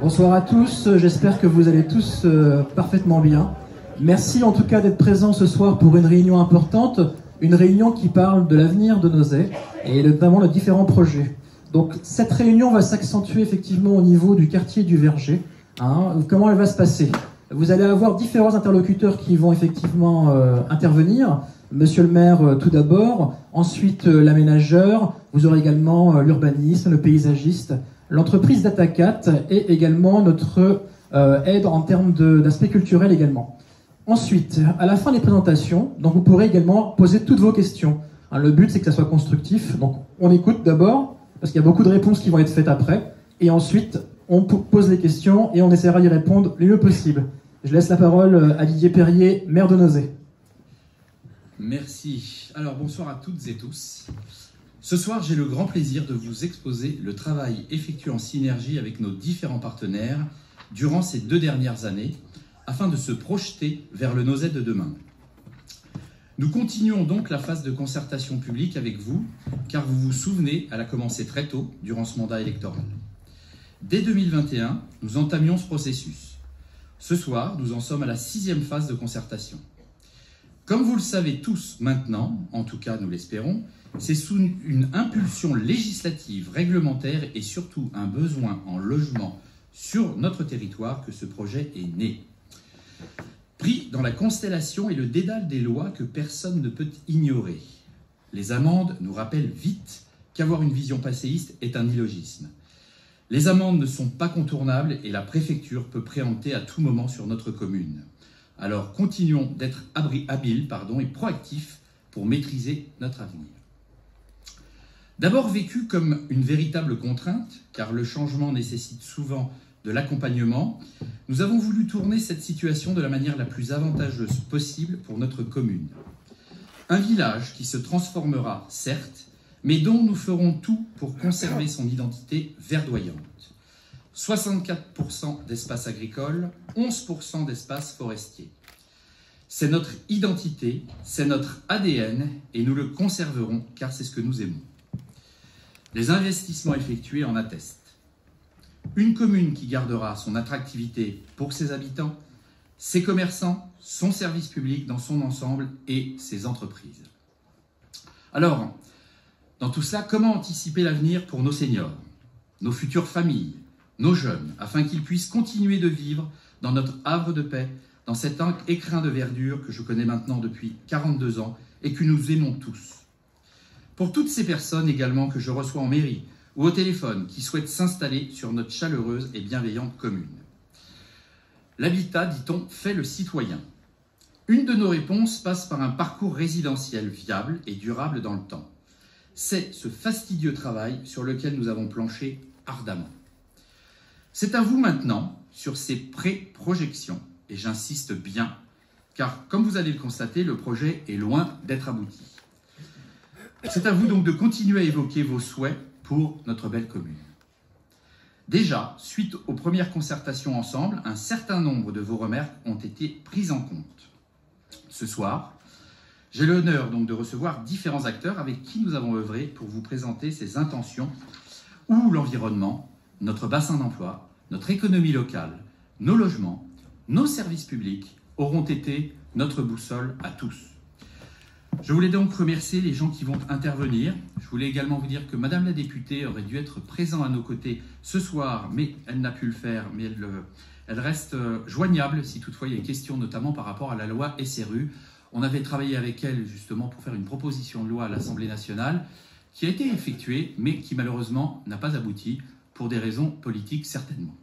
Bonsoir à tous, j'espère que vous allez tous parfaitement bien. Merci en tout cas d'être présents ce soir pour une réunion importante, une réunion qui parle de l'avenir de Nozay et notamment de différents projets. Donc cette réunion va s'accentuer effectivement au niveau du quartier du Verger. Comment elle va se passer? Vous allez avoir différents interlocuteurs qui vont effectivement intervenir. Monsieur le maire tout d'abord, ensuite l'aménageur, vous aurez également l'urbaniste, le paysagiste, l'entreprise Datacat et également notre aide en termes d'aspect culturel également. Ensuite, à la fin des présentations, donc vous pourrez également poser toutes vos questions. Le but, c'est que ça soit constructif. Donc, on écoute d'abord, parce qu'il y a beaucoup de réponses qui vont être faites après. Et ensuite, on pose les questions et on essaiera d'y répondre le mieux possible. Je laisse la parole à Didier Perrier, maire de Nozay. Merci. Alors, bonsoir à toutes et tous. Ce soir, j'ai le grand plaisir de vous exposer le travail effectué en synergie avec nos différents partenaires durant ces 2 dernières années, afin de se projeter vers le Nozay de demain. Nous continuons donc la phase de concertation publique avec vous, car vous vous souvenez, elle a commencé très tôt durant ce mandat électoral. Dès 2021, nous entamions ce processus. Ce soir, nous en sommes à la 6e phase de concertation. Comme vous le savez tous maintenant, en tout cas nous l'espérons, c'est sous une impulsion législative, réglementaire et surtout un besoin en logement sur notre territoire que ce projet est né. Pris dans la constellation et le dédale des lois que personne ne peut ignorer. Les amendes nous rappellent vite qu'avoir une vision passéiste est un illogisme. Les amendes ne sont pas contournables et la préfecture peut préempter à tout moment sur notre commune. Alors continuons d'être habiles et proactifs pour maîtriser notre avenir. D'abord vécu comme une véritable contrainte, car le changement nécessite souvent de l'accompagnement, nous avons voulu tourner cette situation de la manière la plus avantageuse possible pour notre commune. Un village qui se transformera, certes, mais dont nous ferons tout pour conserver son identité verdoyante. 64% d'espace agricole, 11% d'espace forestier. C'est notre identité, c'est notre ADN, et nous le conserverons car c'est ce que nous aimons. Les investissements effectués en attestent. Une commune qui gardera son attractivité pour ses habitants, ses commerçants, son service public dans son ensemble et ses entreprises. Alors, dans tout cela, comment anticiper l'avenir pour nos seniors, nos futures familles, nos jeunes, afin qu'ils puissent continuer de vivre dans notre havre de paix, dans cet écrin de verdure que je connais maintenant depuis 42 ans et que nous aimons tous. Pour toutes ces personnes également que je reçois en mairie ou au téléphone qui souhaitent s'installer sur notre chaleureuse et bienveillante commune. L'habitat, dit-on, fait le citoyen. Une de nos réponses passe par un parcours résidentiel viable et durable dans le temps. C'est ce fastidieux travail sur lequel nous avons planché ardemment. C'est à vous maintenant, sur ces pré-projections, et j'insiste bien, car comme vous allez le constater, le projet est loin d'être abouti. C'est à vous donc de continuer à évoquer vos souhaits pour notre belle commune. Déjà, suite aux premières concertations ensemble, un certain nombre de vos remarques ont été prises en compte. Ce soir, j'ai l'honneur donc de recevoir différents acteurs avec qui nous avons œuvré pour vous présenter ces intentions où l'environnement, notre bassin d'emploi, notre économie locale, nos logements, nos services publics auront été notre boussole à tous. Je voulais donc remercier les gens qui vont intervenir. Je voulais également vous dire que Madame la députée aurait dû être présente à nos côtés ce soir, mais elle n'a pu le faire. Mais elle reste joignable si toutefois il y a une question, notamment par rapport à la loi SRU. On avait travaillé avec elle justement pour faire une proposition de loi à l'Assemblée nationale qui a été effectuée, mais qui malheureusement n'a pas abouti pour des raisons politiques certainement.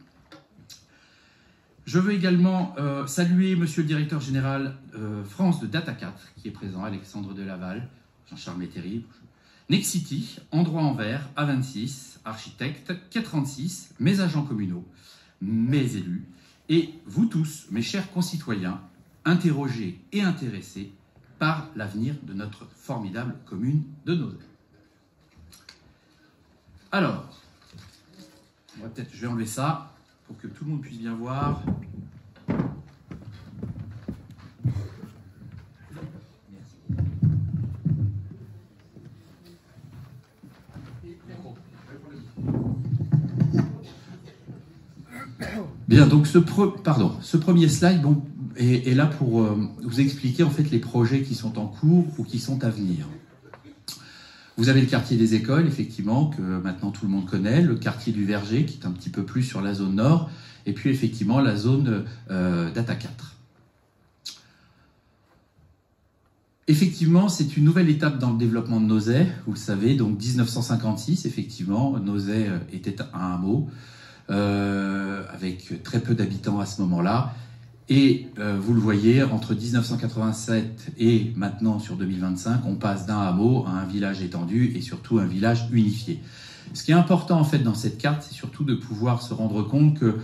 Je veux également saluer Monsieur le directeur général France de Datacat, qui est présent, Alexandre Delaval, Jean-Charles Métairie, Nexity, Endroit Envers, A26, Architecte, K36, mes agents communaux, mes élus, et vous tous, mes chers concitoyens, interrogés et intéressés par l'avenir de notre formidable commune de Nozay. Alors, je vais enlever ça pour que tout le monde puisse bien voir. Bien, donc ce premier slide est là pour vous expliquer en fait les projets qui sont en cours ou qui sont à venir. Vous avez le quartier des écoles, effectivement, que maintenant tout le monde connaît, le quartier du Verger, qui est un petit peu plus sur la zone nord, et puis effectivement la zone Data 4. Effectivement, c'est une nouvelle étape dans le développement de Nozay. Vous le savez, donc 1956, effectivement, Nozay était un hameau avec très peu d'habitants à ce moment-là. Et vous le voyez, entre 1987 et maintenant sur 2025, on passe d'un hameau à un village étendu et surtout un village unifié. Ce qui est important en fait dans cette carte, c'est surtout de pouvoir se rendre compte que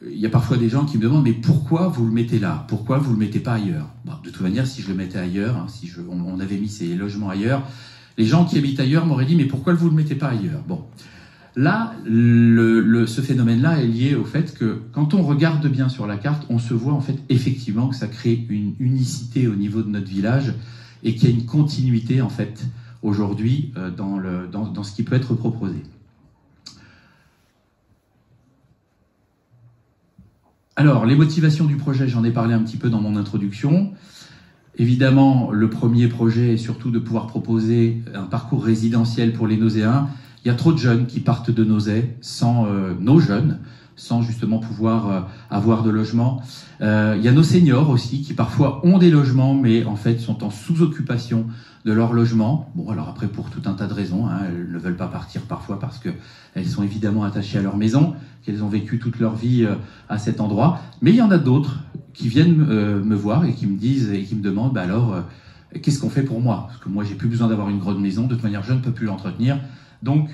il y a parfois des gens qui me demandent mais pourquoi vous le mettez là? Pourquoi vous le mettez pas ailleurs? Bon, de toute manière, si je le mettais ailleurs, hein, on avait mis ces logements ailleurs, les gens qui habitent ailleurs m'auraient dit mais pourquoi vous le mettez pas ailleurs? Bon, là, ce phénomène-là est lié au fait que quand on regarde bien sur la carte, on se voit en fait effectivement que ça crée une unicité au niveau de notre village et qu'il y a une continuité en fait aujourd'hui dans ce qui peut être proposé. Alors, les motivations du projet, j'en ai parlé un petit peu dans mon introduction. Évidemment, le premier projet est surtout de pouvoir proposer un parcours résidentiel pour les Nozayens. Il y a trop de jeunes qui partent de Nozay sans nos jeunes, sans justement pouvoir avoir de logement. Il y a nos seniors aussi qui parfois ont des logements, mais en fait sont en sous-occupation de leur logement. Bon, alors après, pour tout un tas de raisons, hein, elles ne veulent pas partir parfois parce qu'elles sont évidemment attachées à leur maison, qu'elles ont vécu toute leur vie à cet endroit. Mais il y en a d'autres qui viennent me voir et qui me disent et qui me demandent, bah alors, qu'est-ce qu'on fait pour moi? Parce que moi, j'ai plus besoin d'avoir une grande maison. De toute manière, je ne peux plus l'entretenir. Donc,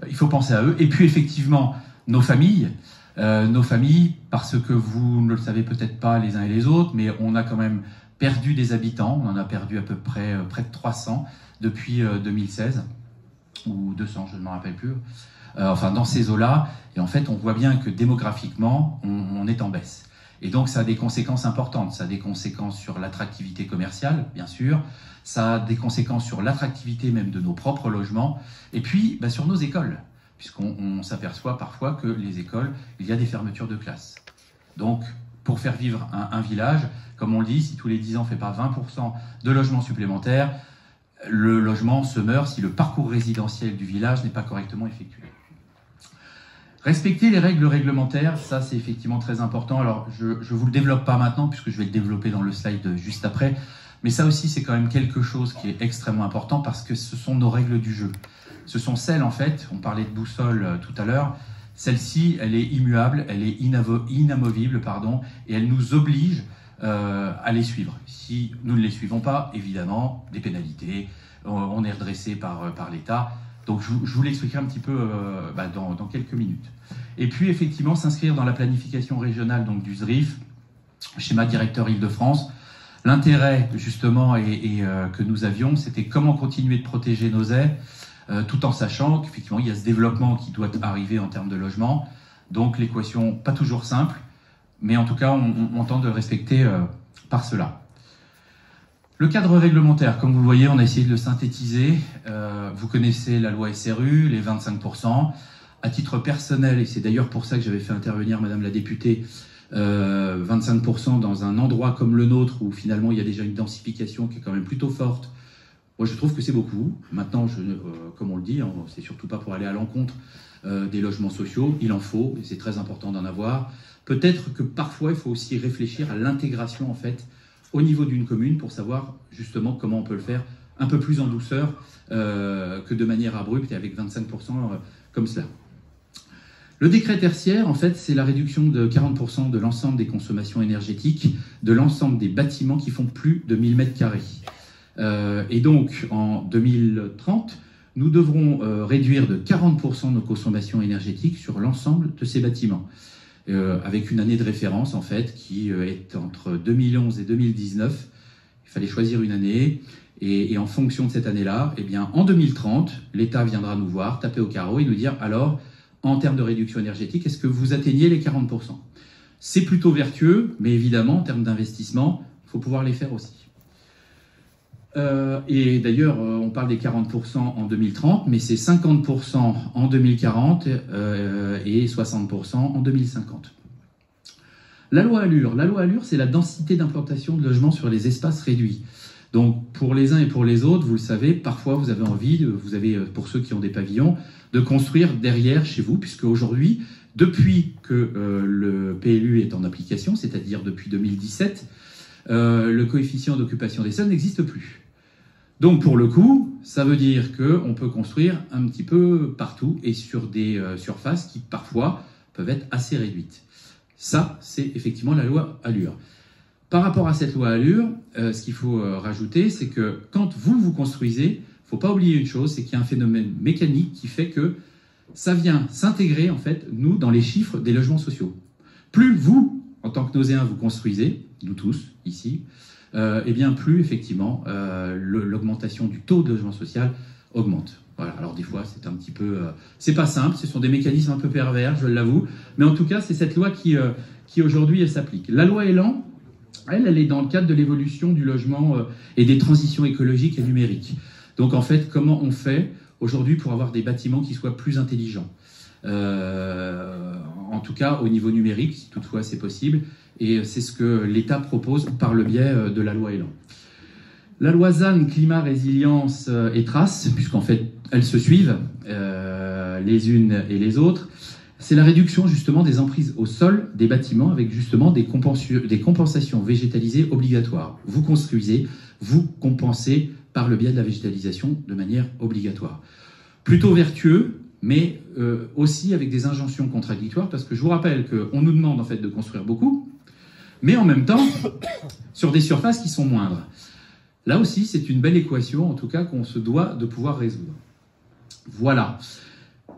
il faut penser à eux. Et puis, effectivement, nos familles, parce que vous ne le savez peut-être pas les uns et les autres, mais on a quand même perdu des habitants. On en a perdu à peu près près de 300 depuis 2016, ou 200, je ne me rappelle plus. Enfin, dans ces eaux-là. Et en fait, on voit bien que démographiquement, on est en baisse. Et donc, ça a des conséquences importantes. Ça a des conséquences sur l'attractivité commerciale, bien sûr. Ça a des conséquences sur l'attractivité même de nos propres logements. Et puis, bah, sur nos écoles. Puisqu'on s'aperçoit parfois que les écoles, il y a des fermetures de classes. Donc, pour faire vivre un village, comme on le dit, si tous les 10 ans on ne fait pas 20% de logements supplémentaires, le logement se meurt si le parcours résidentiel du village n'est pas correctement effectué. Respecter les règles réglementaires, ça c'est effectivement très important. Alors, je ne vous le développe pas maintenant, puisque je vais le développer dans le slide juste après. Mais ça aussi, c'est quand même quelque chose qui est extrêmement important, parce que ce sont nos règles du jeu. Ce sont celles, en fait, on parlait de boussole tout à l'heure, celle-ci, elle est immuable, elle est inamovible, pardon, et elle nous oblige à les suivre. Si nous ne les suivons pas, évidemment, des pénalités, on est redressé par l'État. Donc je vous l'expliquerai un petit peu dans quelques minutes. Et puis, effectivement, s'inscrire dans la planification régionale donc, du SDRIF, schéma directeur Île-de-France. L'intérêt, justement, que nous avions, c'était comment continuer de protéger nos aides, tout en sachant qu'effectivement, il y a ce développement qui doit arriver en termes de logement. Donc, l'équation, pas toujours simple, mais en tout cas, on tente de respecter par cela. Le cadre réglementaire, comme vous le voyez, on a essayé de le synthétiser. Vous connaissez la loi SRU, les 25%. À titre personnel, et c'est d'ailleurs pour ça que j'avais fait intervenir Madame la députée, 25% dans un endroit comme le nôtre, où finalement il y a déjà une densification qui est quand même plutôt forte. Moi, je trouve que c'est beaucoup. Maintenant, comme on le dit, c'est surtout pas pour aller à l'encontre des logements sociaux. Il en faut, et c'est très important d'en avoir. Peut-être que parfois, il faut aussi réfléchir à l'intégration, en fait, au niveau d'une commune, pour savoir justement comment on peut le faire un peu plus en douceur que de manière abrupte et avec 25% comme cela. Le décret tertiaire, en fait, c'est la réduction de 40% de l'ensemble des consommations énergétiques de l'ensemble des bâtiments qui font plus de 1000 m². Et donc, en 2030, nous devrons réduire de 40% nos consommations énergétiques sur l'ensemble de ces bâtiments, avec une année de référence, en fait, qui est entre 2011 et 2019. Il fallait choisir une année, et en fonction de cette année-là, eh bien, en 2030, l'État viendra nous voir, taper au carreau et nous dire, alors, en termes de réduction énergétique, est-ce que vous atteignez les 40%? C'est plutôt vertueux, mais évidemment, en termes d'investissement, il faut pouvoir les faire aussi. Et d'ailleurs, on parle des 40% en 2030, mais c'est 50% en 2040 et 60% en 2050. La loi Allure, c'est la densité d'implantation de logements sur les espaces réduits. Donc, pour les uns et pour les autres, vous le savez, parfois vous avez envie, pour ceux qui ont des pavillons, de construire derrière chez vous, puisque aujourd'hui, depuis que le PLU est en application, c'est-à-dire depuis 2017, le coefficient d'occupation des sols n'existe plus. Donc, pour le coup, ça veut dire qu'on peut construire un petit peu partout et sur des surfaces qui, parfois, peuvent être assez réduites. Ça, c'est effectivement la loi Allure. Par rapport à cette loi Allure, ce qu'il faut rajouter, c'est que quand vous construisez, il ne faut pas oublier une chose, c'est qu'il y a un phénomène mécanique qui fait que ça vient s'intégrer, en fait, nous, dans les chiffres des logements sociaux. Plus vous, en tant que Nauséens, vous construisez, nous tous, ici, eh bien, plus, effectivement, l'augmentation du taux de logement social augmente. Voilà. Alors, des fois, c'est un petit peu... c'est pas simple, ce sont des mécanismes un peu pervers, je l'avoue, mais en tout cas, c'est cette loi qui aujourd'hui, elle s'applique. La loi Elan, elle est dans le cadre de l'évolution du logement et des transitions écologiques et numériques. Donc, en fait, comment on fait aujourd'hui pour avoir des bâtiments qui soient plus intelligents, en tout cas au niveau numérique, si toutefois c'est possible, et c'est ce que l'État propose par le biais de la loi Elan. La loi ZAN, climat, résilience et traces, puisqu'en fait elles se suivent les unes et les autres, c'est la réduction justement des emprises au sol des bâtiments avec justement des compensations végétalisées obligatoires. Vous construisez, vous compensez par le biais de la végétalisation de manière obligatoire. Plutôt vertueux, mais aussi avec des injonctions contradictoires, parce que je vous rappelle qu'on nous demande en fait de construire beaucoup, mais en même temps sur des surfaces qui sont moindres. Là aussi, c'est une belle équation, en tout cas, qu'on se doit de pouvoir résoudre. Voilà.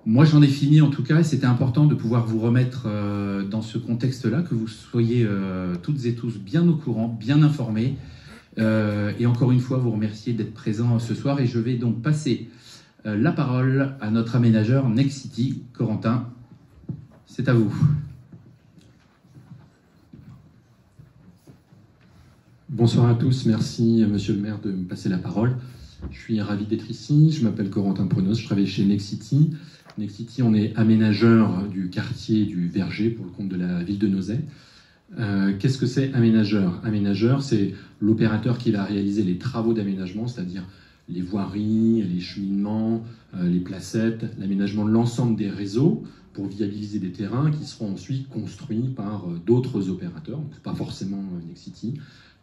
Moi, j'en ai fini, en tout cas, et c'était important de pouvoir vous remettre dans ce contexte-là, que vous soyez toutes et tous bien au courant, bien informés. Et encore une fois, vous remercier d'être présents ce soir. Et je vais donc passer la parole à notre aménageur Nexity, Corentin. C'est à vous. Bonsoir à tous, merci Monsieur le maire de me passer la parole. Je suis ravi d'être ici, je m'appelle Corentin Pronos, je travaille chez Nexity. Nexity, on est aménageur du quartier du Verger pour le compte de la ville de Nozay. Qu'est-ce que c'est aménageur? Aménageur, c'est l'opérateur qui va réaliser les travaux d'aménagement, c'est-à-dire les voiries, les cheminements, les placettes, l'aménagement de l'ensemble des réseaux pour viabiliser des terrains qui seront ensuite construits par d'autres opérateurs, donc pas forcément Nexity,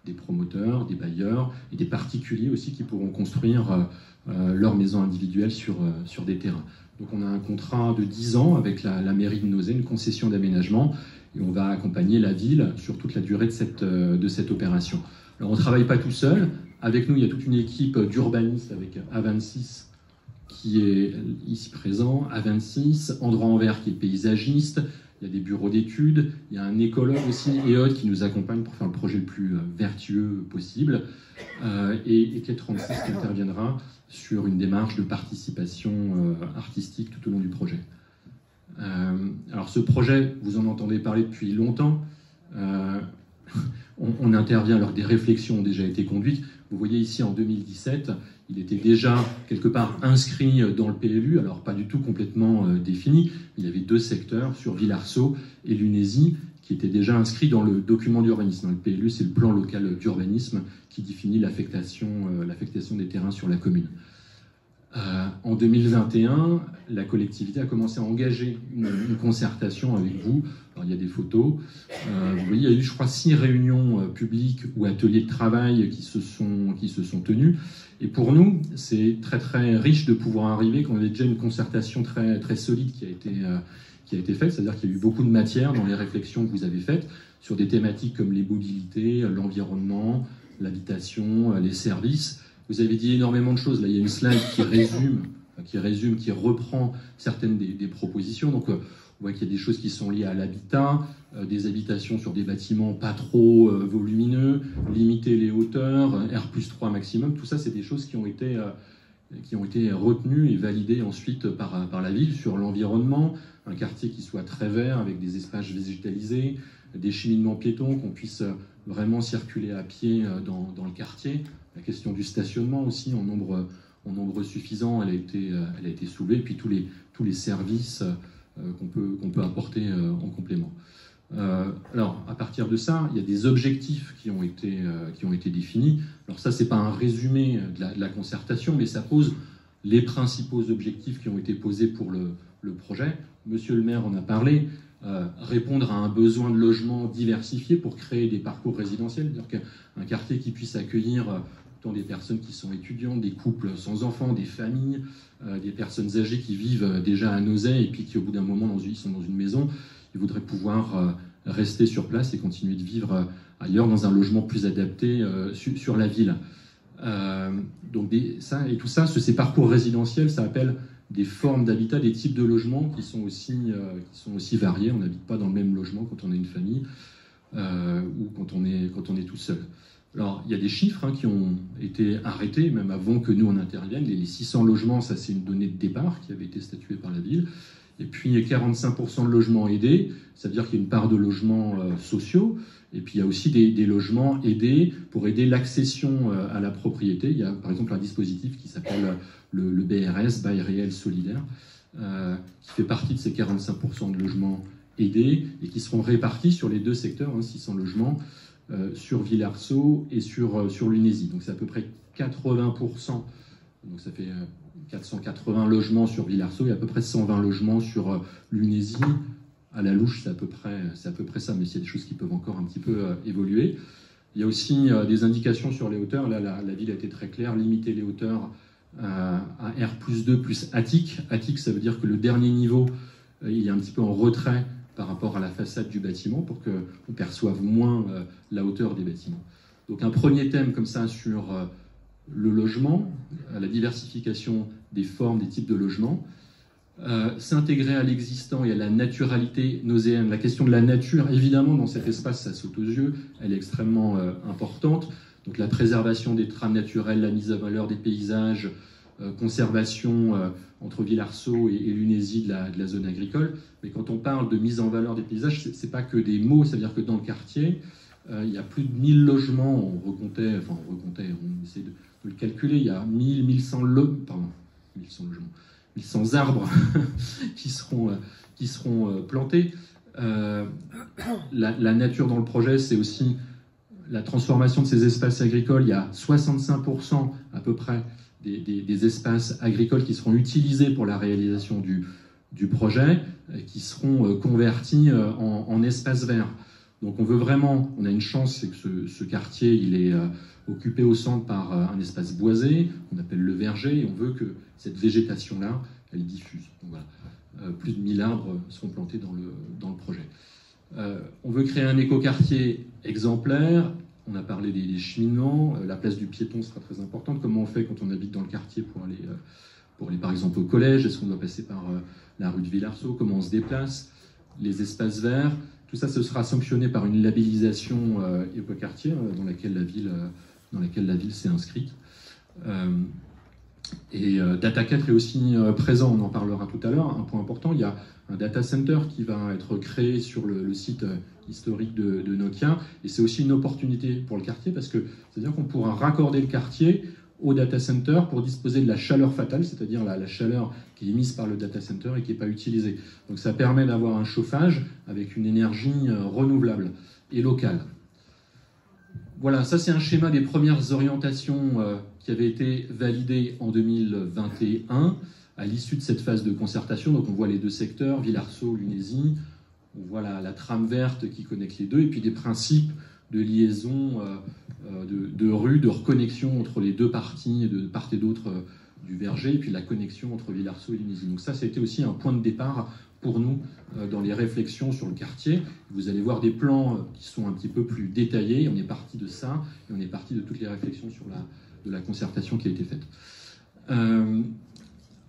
des promoteurs, des bailleurs et des particuliers aussi qui pourront construire leur maison individuelle sur des terrains. Donc on a un contrat de 10 ans avec la mairie de Nozay, une concession d'aménagement, et on va accompagner la ville sur toute la durée de cette opération. Alors on ne travaille pas tout seul, avec nous il y a toute une équipe d'urbanistes avec A26 qui est ici présent, A26, André Anvers qui est paysagiste, il y a des bureaux d'études, il y a un écologue aussi, EOD, qui nous accompagne pour faire le projet le plus vertueux possible, et Eclet 36 qui interviendra sur une démarche de participation artistique tout au long du projet. Alors ce projet, vous en entendez parler depuis longtemps, on intervient alors que des réflexions ont déjà été conduites. Vous voyez ici en 2017, il était déjà quelque part inscrit dans le PLU, alors pas du tout complètement défini. Il y avait 2 secteurs sur Villarceau et Lunézy qui étaient déjà inscrits dans le document d'urbanisme. Le PLU, c'est le plan local d'urbanisme qui définit l'affectation des terrains sur la commune. En 2021, la collectivité a commencé à engager une concertation avec vous. Alors, il y a des photos. Vous voyez, il y a eu, je crois, 6 réunions publiques ou ateliers de travail qui se sont tenus. Et pour nous, c'est très très riche de pouvoir arriver quand on a déjà une concertation très très solide qui a été faite. C'est-à-dire qu'il y a eu beaucoup de matière dans les réflexions que vous avez faites sur des thématiques comme les mobilités, l'environnement, l'habitation, les services. Vous avez dit énormément de choses. Là, il y a une slide qui reprend certaines des propositions. Donc, on voit qu'il y a des choses qui sont liées à l'habitat, des habitations sur des bâtiments pas trop volumineux, limiter les hauteurs, R+3 maximum. Tout ça, c'est des choses qui ont été retenues et validées ensuite par la ville sur l'environnement, un quartier qui soit très vert avec des espaces végétalisés, des cheminements piétons, qu'on puisse vraiment circuler à pied dans le quartier. La question du stationnement aussi, en nombre suffisant, elle a été soulevée. Et puis tous les services qu'on peut apporter en complément. Alors, à partir de ça, il y a des objectifs qui ont été définis. Alors ça, c'est pas un résumé de la concertation, mais ça pose les principaux objectifs qui ont été posés pour le projet. Monsieur le maire en a parlé. Répondre à un besoin de logement diversifié pour créer des parcours résidentiels, c'est-à-dire qu'un quartier qui puisse accueillir autant des personnes qui sont étudiantes, des couples sans enfants, des familles, des personnes âgées qui vivent déjà à Nozay et puis qui au bout d'un moment ils sont dans une maison, ils voudraient pouvoir rester sur place et continuer de vivre ailleurs dans un logement plus adapté sur la ville. Donc tout ça, ces parcours résidentiels, ça appelle des formes d'habitat, des types de logements qui sont aussi variés. On n'habite pas dans le même logement quand on a une famille ou quand on est tout seul. Alors, il y a des chiffres qui ont été arrêtés, même avant que nous on intervienne. Les 600 logements, ça c'est une donnée de départ qui avait été statuée par la ville. Et puis 45% de logements aidés, ça veut dire qu'il y a une part de logements sociaux. Et puis il y a aussi des logements aidés pour aider l'accession à la propriété. Il y a par exemple un dispositif qui s'appelle le BRS, Bail Réel Solidaire, qui fait partie de ces 45% de logements aidés et qui seront répartis sur les deux secteurs, 600 logements, sur Villarceau et sur Lunézy. Donc c'est à peu près 80%, donc ça fait 480 logements sur Villarceau et à peu près 120 logements sur Lunézy. À la louche, c'est à peu près ça, mais il y a des choses qui peuvent encore un petit peu évoluer. Il y a aussi des indications sur les hauteurs. Là, la ville a été très claire, limiter les hauteurs à R+2 plus attique. Attique, ça veut dire que le dernier niveau, il est un petit peu en retrait par rapport à la façade du bâtiment pour qu'on perçoive moins la hauteur des bâtiments. Donc un premier thème comme ça sur le logement, la diversification des formes, des types de logements. S'intégrer à l'existant et à la naturalité nozéenne. La question de la nature, évidemment, dans cet espace, ça saute aux yeux, elle est extrêmement importante. Donc la préservation des trames naturelles, la mise à valeur des paysages, conservation entre Villarceau et Lunézy de la zone agricole. Mais quand on parle de mise en valeur des paysages, c'est pas que des mots, c'est-à-dire que dans le quartier, il y a plus de 1000 logements, on essaie de le calculer, il y a 1100 logements, 1100 arbres qui seront plantés. La nature dans le projet, c'est aussi la transformation de ces espaces agricoles. Il y a 65% à peu près des espaces agricoles qui seront utilisés pour la réalisation du projet, qui seront convertis en espaces verts. Donc on a une chance, c'est que ce quartier, il est occupé au centre par un espace boisé, qu'on appelle le verger, et on veut que cette végétation-là, elle diffuse. Donc voilà, plus de 1000 arbres seront plantés dans le projet. On veut créer un écoquartier exemplaire. On a parlé des cheminements. La place du piéton sera très importante. Comment on fait quand on habite dans le quartier pour aller par exemple au collège? Est-ce qu'on doit passer par la rue de Villarceau? Comment on se déplace? Les espaces verts. Tout ça, ce sera sanctionné par une labellisation écoquartier dans laquelle la ville s'est inscrite. Et Data 4 est aussi présent, on en parlera tout à l'heure. Un point important, il y a un data center qui va être créé sur le site historique de Nokia. Et c'est aussi une opportunité pour le quartier parce que c'est-à-dire qu'on pourra raccorder le quartier au data center pour disposer de la chaleur fatale, c'est-à-dire la chaleur qui est émise par le data center et qui n'est pas utilisée. Donc ça permet d'avoir un chauffage avec une énergie renouvelable et locale. Voilà, ça c'est un schéma des premières orientations qui avaient été validées en 2021 à l'issue de cette phase de concertation. Donc on voit les deux secteurs, Villarceau, Lunézy, on voit la trame verte qui connecte les deux, et puis des principes de liaison de rue, de reconnexion entre les deux parties, de part et d'autre du verger, et puis la connexion entre Villarceau et Lunézy. Donc ça a été aussi un point de départ pour nous dans les réflexions sur le quartier. Vous allez voir des plans qui sont un petit peu plus détaillés. On est parti de ça, et on est parti de toutes les réflexions sur de la concertation qui a été faite.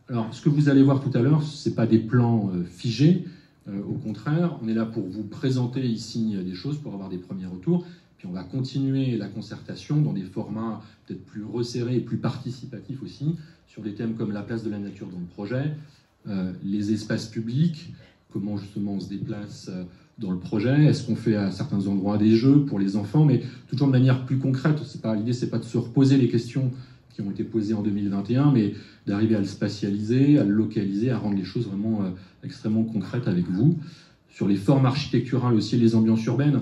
Alors, ce que vous allez voir tout à l'heure, ce n'est pas des plans figés. Au contraire, on est là pour vous présenter ici des choses, pour avoir des premiers retours. Puis on va continuer la concertation dans des formats peut-être plus resserrés et plus participatifs aussi, sur des thèmes comme la place de la nature dans le projet, les espaces publics, comment justement on se déplace dans le projet, est-ce qu'on fait à certains endroits des jeux pour les enfants, mais toujours de manière plus concrète. L'idée, c'est pas de se reposer les questions qui ont été posées en 2021, mais d'arriver à le spatialiser, à le localiser, à rendre les choses vraiment extrêmement concrètes avec vous. Sur les formes architecturales aussi, les ambiances urbaines,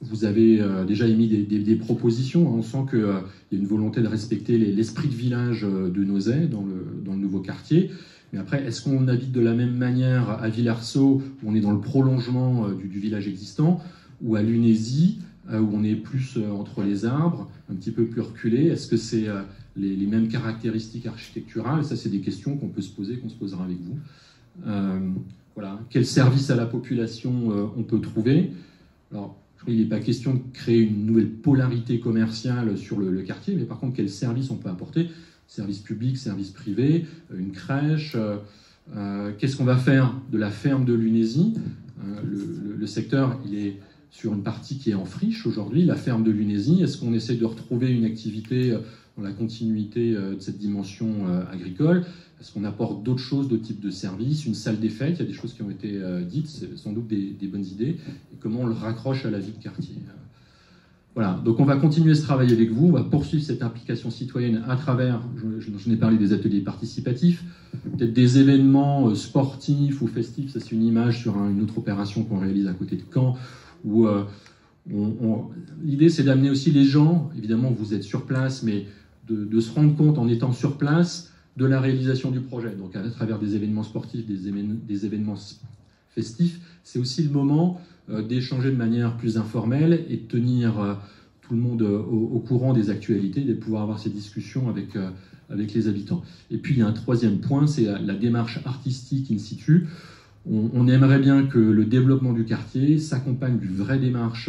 vous avez déjà émis des propositions. On sent qu'il y a une volonté de respecter l'esprit de village de Nozay dans le nouveau quartier. Mais après, est-ce qu'on habite de la même manière à Villarceau, où on est dans le prolongement du village existant, ou à Lunézy, où on est plus entre les arbres, un petit peu plus reculé? Est-ce que c'est les mêmes caractéristiques architecturales? Ça, c'est des questions qu'on peut se poser, qu'on se posera avec vous. Voilà. Quel service à la population on peut trouver? Alors, je crois qu'il n'est pas question de créer une nouvelle polarité commerciale sur le quartier, mais par contre, quel service on peut apporter? Service public, service privé, une crèche. Qu'est-ce qu'on va faire de la ferme de Lunézy? Le secteur, il est sur une partie qui est en friche aujourd'hui, la ferme de Lunézy. Est-ce qu'on essaie de retrouver une activité dans la continuité de cette dimension agricole? Est-ce qu'on apporte d'autres choses, d'autres types de services? Une salle des fêtes, il y a des choses qui ont été dites, c'est sans doute des bonnes idées. Et comment on le raccroche à la vie de quartier? Voilà, donc on va continuer ce travail avec vous, on va poursuivre cette implication citoyenne à travers, je n'ai parlé des ateliers participatifs, peut-être des événements sportifs ou festifs. Ça c'est une image sur une autre opération qu'on réalise à côté de Caen, où l'idée c'est d'amener aussi les gens, évidemment vous êtes sur place, mais de se rendre compte en étant sur place de la réalisation du projet. Donc à travers des événements sportifs, des événements festifs, c'est aussi le moment d'échanger de manière plus informelle et de tenir tout le monde au courant des actualités, de pouvoir avoir ces discussions avec les habitants. Et puis il y a un troisième point, c'est la démarche artistique in situ. On aimerait bien que le développement du quartier s'accompagne d'une vraie démarche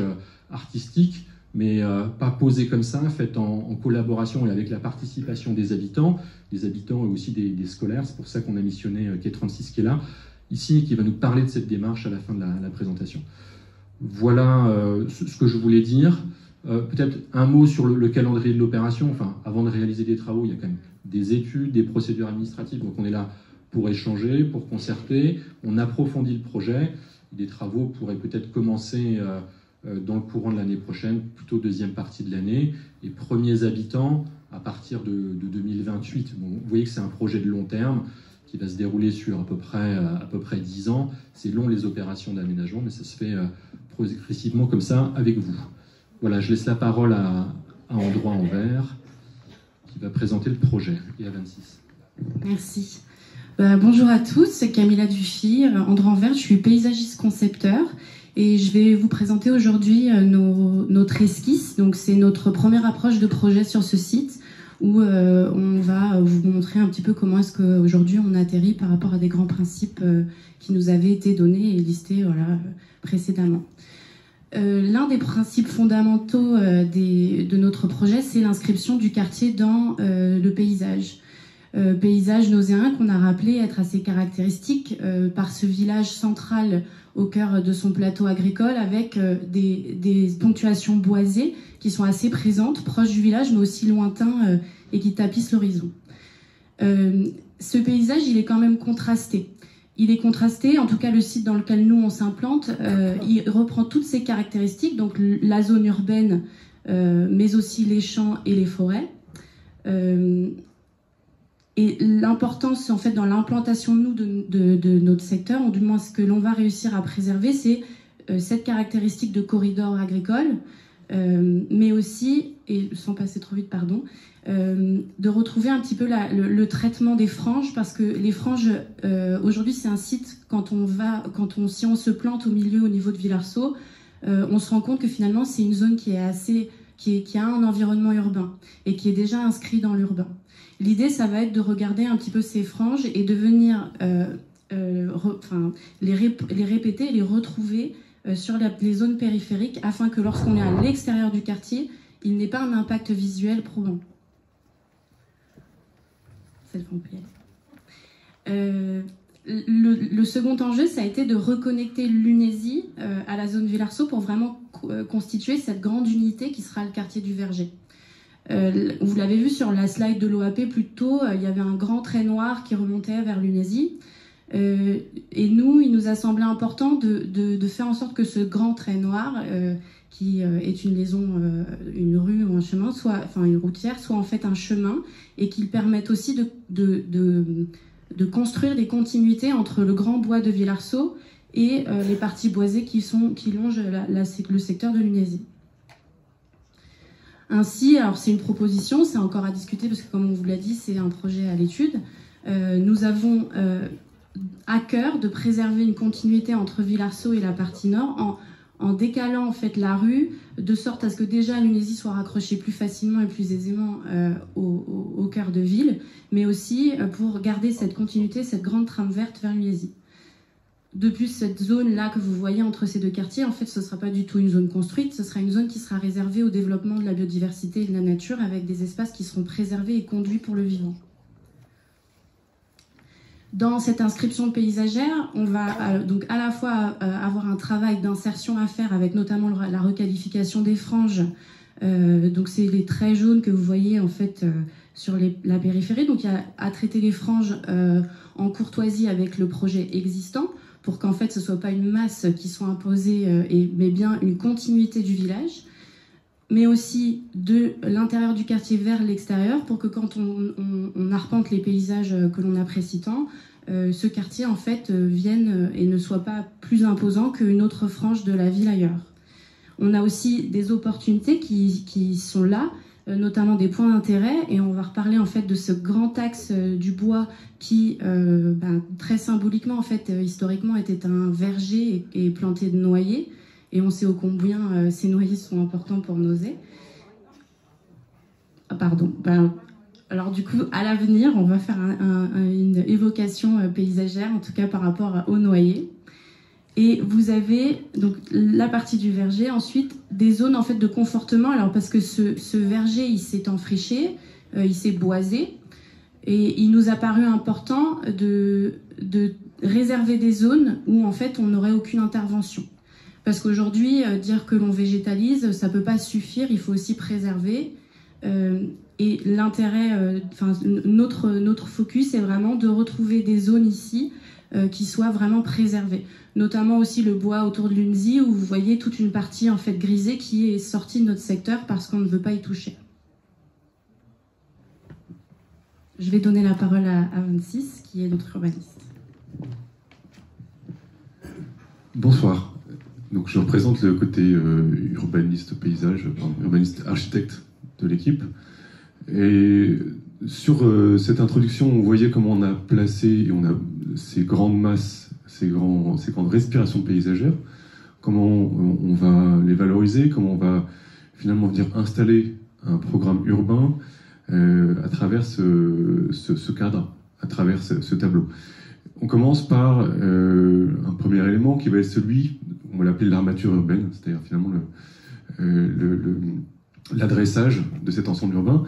artistique, mais pas posée comme ça, faite en collaboration et avec la participation des habitants et aussi des scolaires. C'est pour ça qu'on a missionné Quai 36 qui est là, ici, qui va nous parler de cette démarche à la fin de la présentation. Voilà ce que je voulais dire. Peut-être un mot sur le calendrier de l'opération. Enfin, avant de réaliser des travaux, il y a quand même des études, des procédures administratives. Donc on est là pour échanger, pour concerter. On approfondit le projet. Des travaux pourraient peut-être commencer dans le courant de l'année prochaine, plutôt deuxième partie de l'année, et premiers habitants à partir de 2028. Bon, vous voyez que c'est un projet de long terme qui va se dérouler sur à peu près 10 ans. C'est long les opérations d'aménagement, mais ça se fait progressivement comme ça avec vous. Voilà, je laisse la parole à Androit Anvers, qui va présenter le projet, et à 26. Merci. Bonjour à tous, c'est Camilla Dufy, Androit Anvers, je suis paysagiste concepteur. Et je vais vous présenter aujourd'hui notre esquisse. Donc c'est notre première approche de projet sur ce site où on va vous montrer un petit peu comment est-ce qu'aujourd'hui on atterrit par rapport à des grands principes qui nous avaient été donnés et listés précédemment. L'un des principes fondamentaux de notre projet, c'est l'inscription du quartier dans le paysage. Paysage nozéen qu'on a rappelé être assez caractéristique par ce village central au cœur de son plateau agricole avec des ponctuations boisées qui sont assez présentes, proches du village mais aussi lointains et qui tapissent l'horizon. Ce paysage, il est quand même contrasté. Il est contrasté, en tout cas le site dans lequel nous on s'implante, il reprend toutes ces caractéristiques, donc la zone urbaine mais aussi les champs et les forêts. Et l'importance, en fait, dans l'implantation de notre secteur, ou du moins ce que l'on va réussir à préserver, c'est cette caractéristique de corridor agricole, mais aussi, et sans passer trop vite, pardon, de retrouver un petit peu le traitement des franges, parce que les franges, aujourd'hui, c'est un site, si on se plante au milieu, au niveau de Villarceau, on se rend compte que finalement, c'est une zone qui a un environnement urbain et qui est déjà inscrit dans l'urbain. L'idée, ça va être de regarder un petit peu ces franges et de venir les répéter et les retrouver sur les zones périphériques afin que lorsqu'on est à l'extérieur du quartier, il n'ait pas un impact visuel probant. Le second enjeu, ça a été de reconnecter Lunézy à la zone Villarceau pour vraiment constituer cette grande unité qui sera le quartier du Verger. Vous l'avez vu sur la slide de l'OAP plus tôt, il y avait un grand trait noir qui remontait vers Lunézy. Et nous, il nous a semblé important de faire en sorte que ce grand trait noir, qui est une liaison, une rue ou un chemin, une routière, soit en fait un chemin, et qu'il permette aussi de construire des continuités entre le grand bois de Villarceau et les parties boisées qui longent le secteur de Lunésy. Ainsi, alors c'est une proposition, c'est encore à discuter parce que comme on vous l'a dit, c'est un projet à l'étude. Nous avons à cœur de préserver une continuité entre Villarceau et la partie nord en décalant en fait la rue de sorte à ce que déjà Lunésy soit raccroché plus facilement et plus aisément au cœur de ville, mais aussi pour garder cette continuité, cette grande trame verte vers Lunésy. De plus, cette zone-là que vous voyez entre ces deux quartiers, en fait, ce ne sera pas du tout une zone construite, ce sera une zone qui sera réservée au développement de la biodiversité et de la nature avec des espaces qui seront préservés et conduits pour le vivant. Dans cette inscription paysagère, on va donc à la fois avoir un travail d'insertion à faire avec notamment la requalification des franges. Donc c'est les traits jaunes que vous voyez en fait sur la périphérie. Donc il y a à traiter les franges en courtoisie avec le projet existant pour qu'en fait ce soit pas une masse qui soit imposée mais bien une continuité du village, mais aussi de l'intérieur du quartier vers l'extérieur pour que quand on arpente les paysages que l'on apprécie tant, ce quartier en fait vienne et ne soit pas plus imposant qu'une autre frange de la ville ailleurs. On a aussi des opportunités qui sont là, notamment des points d'intérêt, et on va reparler en fait de ce grand axe du bois qui, très symboliquement en fait, historiquement était un verger et planté de noyers, et on sait ô combien ces noyers sont importants pour Nozay. Alors du coup, à l'avenir, on va faire une évocation paysagère, en tout cas par rapport aux noyers. Et vous avez donc la partie du verger, ensuite des zones en fait de confortement. Alors parce que ce verger, il s'est enfriché, il s'est boisé, et il nous a paru important de réserver des zones où en fait on n'aurait aucune intervention. Parce qu'aujourd'hui, dire que l'on végétalise, ça peut pas suffire. Il faut aussi préserver. Et l'intérêt, notre focus est vraiment de retrouver des zones ici qui soient vraiment préservées. Notamment aussi le bois autour de Lunésy, où vous voyez toute une partie en fait grisée qui est sortie de notre secteur parce qu'on ne veut pas y toucher. Je vais donner la parole à Francis, qui est notre urbaniste. Bonsoir. Donc je représente le côté urbaniste paysage, urbaniste architecte de l'équipe. Et sur cette introduction, on voyait comment on a placé et on a ces grandes masses, ces grandes respirations paysagères, comment on va les valoriser, comment on va finalement venir installer un programme urbain à travers ce cadre, à travers ce tableau. On commence par un premier élément qui va être celui, on va l'appeler l'armature urbaine, c'est-à-dire finalement l'adressage de cet ensemble urbain.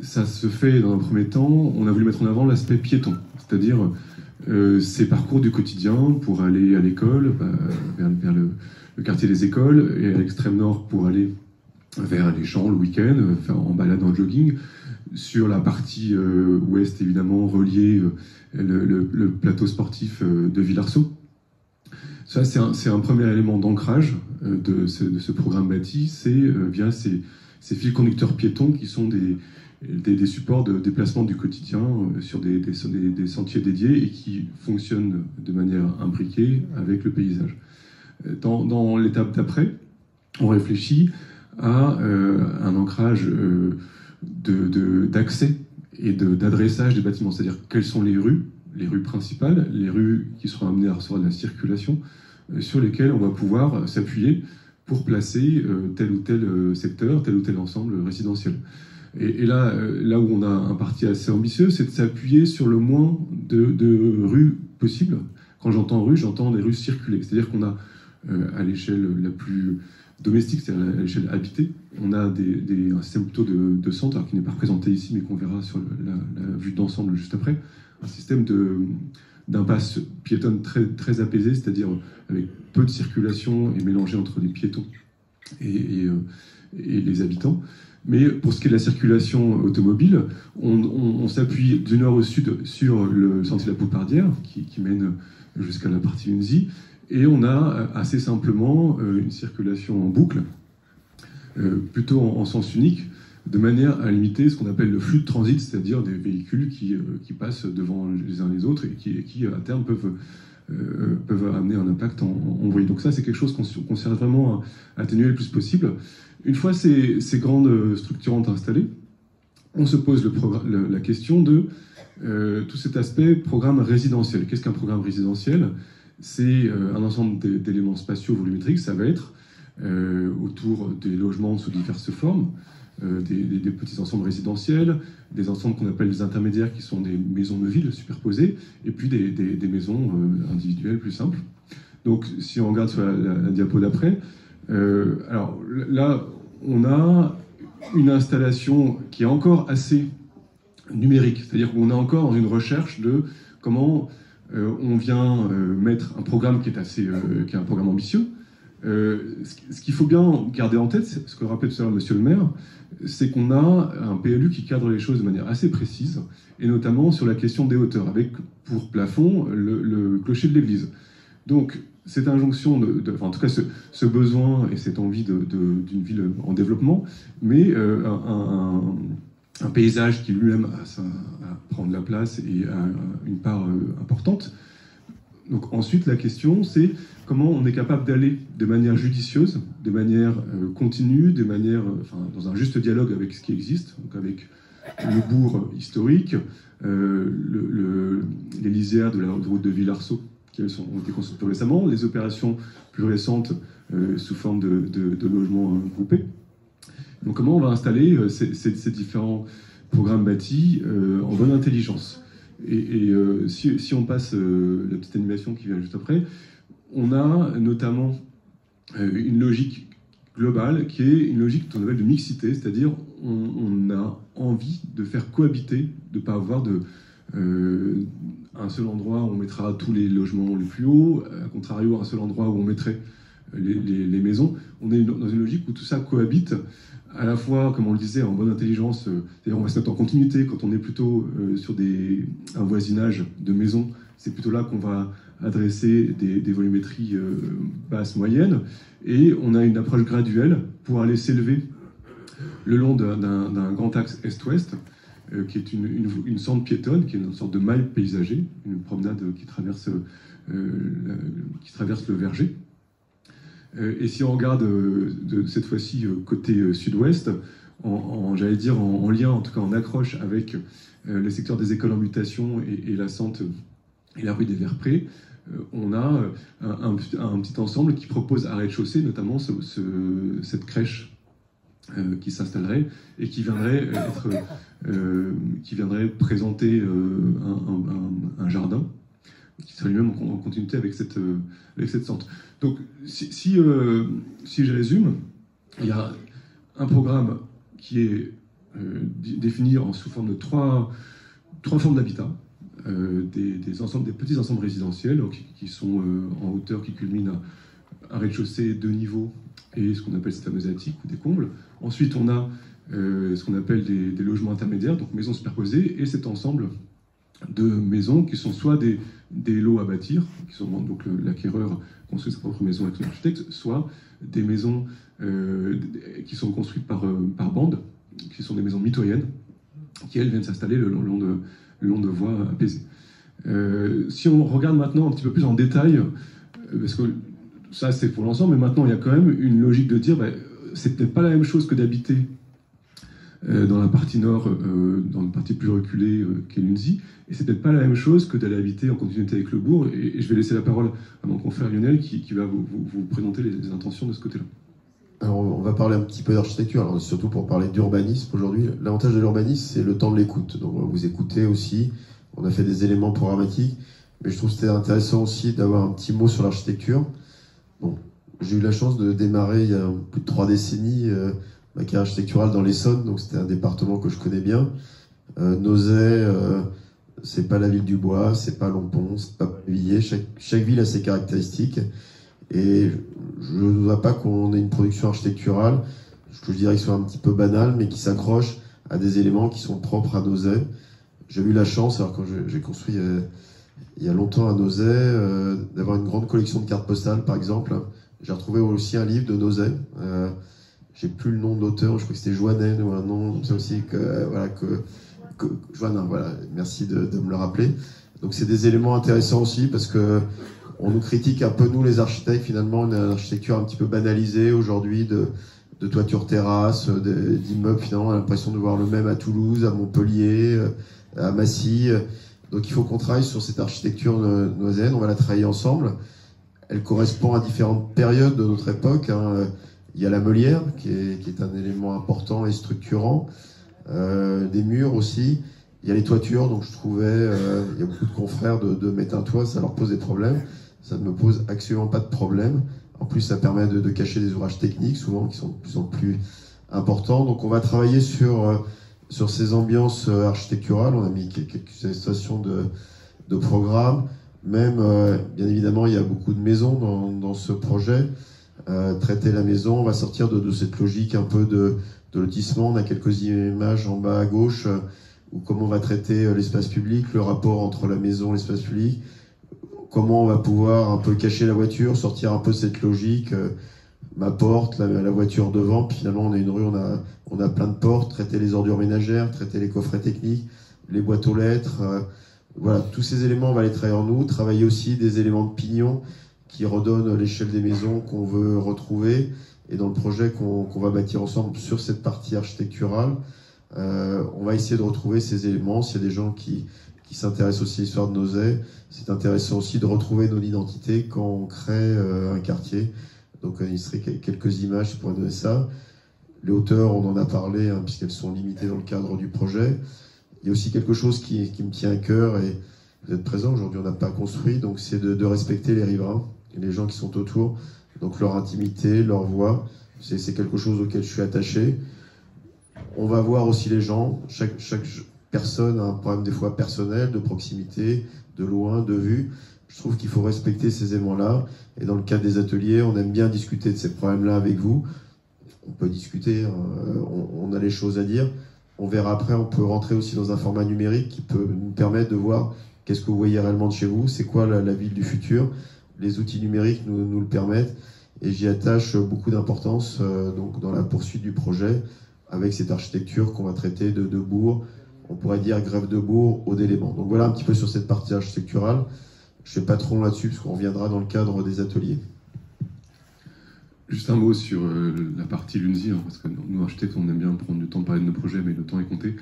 Ça se fait dans un premier temps, on a voulu mettre en avant l'aspect piéton, c'est-à-dire ces parcours du quotidien pour aller à l'école, vers le quartier des écoles, et à l'extrême nord pour aller vers les champs le week-end, en balade en jogging. Sur la partie ouest, évidemment, relier le plateau sportif de Villarceau. Ça, c'est un premier élément d'ancrage de ce programme bâti, c'est via ces fils conducteurs piétons qui sont des supports de déplacement du quotidien sur des sentiers dédiés et qui fonctionnent de manière imbriquée avec le paysage. Dans l'étape d'après, on réfléchit à un ancrage d'accès et d'adressage des bâtiments, c'est-à-dire quelles sont les rues principales, les rues qui seront amenées à recevoir de la circulation, sur lesquelles on va pouvoir s'appuyer pour placer tel ou tel secteur, tel ou tel ensemble résidentiel. Et là où on a un parti assez ambitieux, c'est de s'appuyer sur le moins de rues possibles. Quand j'entends rue, j'entends des rues circulées. C'est-à-dire qu'on a, à l'échelle la plus domestique, c'est-à-dire à l'échelle habitée, on a un système plutôt de centre, alors qui n'est pas représenté ici, mais qu'on verra sur la vue d'ensemble juste après, un système d'impasse piétonne très, très apaisé, c'est-à-dire avec peu de circulation et mélangé entre les piétons et les habitants. Mais pour ce qui est de la circulation automobile, on s'appuie du nord au sud sur le sentier de la Poupardière, qui mène jusqu'à la partie Lunésy, et on a assez simplement une circulation en boucle, plutôt en sens unique, de manière à limiter ce qu'on appelle le flux de transit, c'est-à-dire des véhicules qui passent devant les uns les autres et qui à terme peuvent peuvent amener un impact en bruit. Donc ça, c'est quelque chose qu'on cherche vraiment à atténuer le plus possible. Une fois ces grandes structurantes installées, on se pose la question de tout cet aspect programme résidentiel. Qu'est-ce qu'un programme résidentiel? C'est un ensemble d'éléments spatiaux volumétriques. Ça va être autour des logements sous diverses formes, des petits ensembles résidentiels, des ensembles qu'on appelle des intermédiaires, qui sont des maisons de ville superposées, et puis des maisons individuelles plus simples. Donc, si on regarde sur la diapo d'après, alors là, on a une installation qui est encore assez numérique, c'est-à-dire qu'on est encore dans une recherche de comment on vient mettre un programme qui est un programme ambitieux. Ce qu'il faut bien garder en tête, ce que rappelait tout à l'heure Monsieur le maire, c'est qu'on a un PLU qui cadre les choses de manière assez précise, et notamment sur la question des hauteurs, avec pour plafond le clocher de l'église. Donc, cette injonction, enfin, en tout cas ce besoin et cette envie d'une ville en développement, mais un paysage qui lui-même a prendre la place et a une part importante. Donc ensuite, la question, c'est comment on est capable d'aller de manière judicieuse, de manière continue, dans un juste dialogue avec ce qui existe, donc avec le bourg historique, les lisières de la route de Villarceau, qui ont été construites plus récemment, les opérations plus récentes sous forme de logements groupés. Donc comment on va installer ces différents programmes bâtis en bonne intelligence. Et si on passe la petite animation qui vient juste après, on a notamment une logique globale qui est une logique qu'on appelle de mixité, c'est-à-dire on a envie de faire cohabiter, de ne pas avoir un seul endroit où on mettra tous les logements les plus hauts, à contrario un seul endroit où on mettrait les maisons. On est dans une logique où tout ça cohabite, à la fois, comme on le disait, en bonne intelligence, c'est-à-dire on va se mettre en continuité quand on est plutôt sur un voisinage de maisons, c'est plutôt là qu'on va adresser des volumétries basses, moyennes, et on a une approche graduelle pour aller s'élever le long d'un grand axe est-ouest, qui est une sorte piétonne, qui est une sorte de maille paysagée, une promenade qui traverse le verger. Et si on regarde cette fois-ci côté sud-ouest, j'allais dire en lien, en tout cas en accroche avec le secteur des écoles en mutation et la Sente et la rue des Verprés, on a un petit ensemble qui propose à rez-de-chaussée notamment cette crèche qui s'installerait et qui viendrait présenter un jardin qui serait lui-même en continuité avec cette centre. Donc, si je résume, il y a un programme qui est défini sous forme de trois formes d'habitat, des petits ensembles résidentiels qui sont en hauteur, qui culminent à un rez-de-chaussée, 2 niveaux, et ce qu'on appelle cette fameuse attique ou des combles. Ensuite, on a ce qu'on appelle des logements intermédiaires, donc maisons superposées, et cet ensemble de maisons qui sont soit des lots à bâtir, qui sont donc l'acquéreur construit sa propre maison avec son architecte, soit des maisons qui sont construites par bande, qui sont des maisons mitoyennes, qui elles viennent s'installer le long de voies apaisées. Si on regarde maintenant un petit peu plus en détail, parce que ça c'est pour l'ensemble, mais maintenant il y a quand même une logique de dire, c'est peut-être pas la même chose que d'habiter dans la partie nord, dans une partie plus reculée qu'est l'UNSI, et c'est peut-être pas la même chose que d'aller habiter en continuité avec le bourg, et je vais laisser la parole à mon confrère Lionel qui va vous présenter les intentions de ce côté-là. Alors on va parler un petit peu d'architecture, alors surtout pour parler d'urbanisme aujourd'hui. L'avantage de l'urbanisme, c'est le temps de l'écoute, donc vous écoutez aussi, on a fait des éléments programmatiques, mais je trouve que c'était intéressant aussi d'avoir un petit mot sur l'architecture. Bon, j'ai eu la chance de démarrer il y a plus de 3 décennies ma carrière architecturale dans l'Essonne, donc c'était un département que je connais bien. Nozay, c'est pas la ville du Bois, c'est pas Lompont, c'est pas Villiers. Chaque ville a ses caractéristiques. Et je ne vois pas qu'on ait une production architecturale, je dirais que ce soit un petit peu banale, mais qui s'accroche à des éléments qui sont propres à Nozay. J'ai eu la chance, alors quand j'ai construit il y a longtemps à Nozay, d'avoir une grande collection de cartes postales, par exemple. J'ai retrouvé aussi un livre de Nozay. J'ai plus le nom de l'auteur, je crois que c'était Joannet ou un nom comme ça aussi, Joannin, voilà, merci de me le rappeler. Donc c'est des éléments intéressants aussi parce que on nous critique un peu, nous les architectes, finalement on a une architecture un petit peu banalisée aujourd'hui de toiture terrasse, d'immeubles, finalement on a l'impression de voir le même à Toulouse, à Montpellier, à Massy. Donc il faut qu'on travaille sur cette architecture noiséenne, on va la travailler ensemble. Elle correspond à différentes périodes de notre époque. Il y a la meulière qui est un élément important et structurant, des murs aussi. Il y a les toitures, donc je trouvais, il y a beaucoup de confrères de mettre un toit, ça leur pose des problèmes. Ça ne me pose absolument pas de problème. En plus, ça permet de cacher des ouvrages techniques, souvent, qui sont de plus en plus importants. Donc on va travailler sur ces ambiances architecturales. On a mis quelques illustrations de programmes. Même, bien évidemment, il y a beaucoup de maisons dans ce projet. Traiter la maison, on va sortir de cette logique un peu de lotissement. On a quelques images en bas à gauche où comment on va traiter l'espace public, le rapport entre la maison et l'espace public, comment on va pouvoir un peu cacher la voiture, sortir un peu de cette logique, ma porte, la voiture devant, puis finalement on a une rue, on a plein de portes, traiter les ordures ménagères, traiter les coffrets techniques, les boîtes aux lettres, voilà, tous ces éléments on va les travailler en nous, travailler aussi des éléments de pignon qui redonnent l'échelle des maisons qu'on veut retrouver, et dans le projet qu'on va bâtir ensemble sur cette partie architecturale, on va essayer de retrouver ces éléments. S'il y a des gens qui s'intéressent aussi à l'histoire de Nozay, c'est intéressant aussi de retrouver notre identité quand on crée un quartier. Donc il serait quelques images pour donner ça. Les hauteurs, on en a parlé, puisqu'elles sont limitées dans le cadre du projet. Il y a aussi quelque chose qui me tient à cœur, et vous êtes présents, aujourd'hui on n'a pas construit, donc c'est de respecter les riverains et les gens qui sont autour, donc leur intimité, leur voix, c'est quelque chose auquel je suis attaché. On va voir aussi les gens, chaque personne a un problème des fois personnel, de proximité, de loin, de vue. Je trouve qu'il faut respecter ces éléments-là, et dans le cadre des ateliers, on aime bien discuter de ces problèmes-là avec vous. On peut discuter, on a les choses à dire. On verra après, on peut rentrer aussi dans un format numérique qui peut nous permettre de voir qu'est-ce que vous voyez réellement de chez vous, c'est quoi la ville du futur. Les outils numériques nous le permettent, et j'y attache beaucoup d'importance donc dans la poursuite du projet, avec cette architecture qu'on va traiter de bourg, on pourrait dire grève de bourg, haut d'éléments. Donc voilà un petit peu sur cette partie architecturale. Je ne fais pas trop long là-dessus, parce qu'on reviendra dans le cadre des ateliers. Juste un mot sur la partie LUNSI, parce que nous, architectes, on aime bien prendre du temps de parler de nos projets, mais le temps est compté.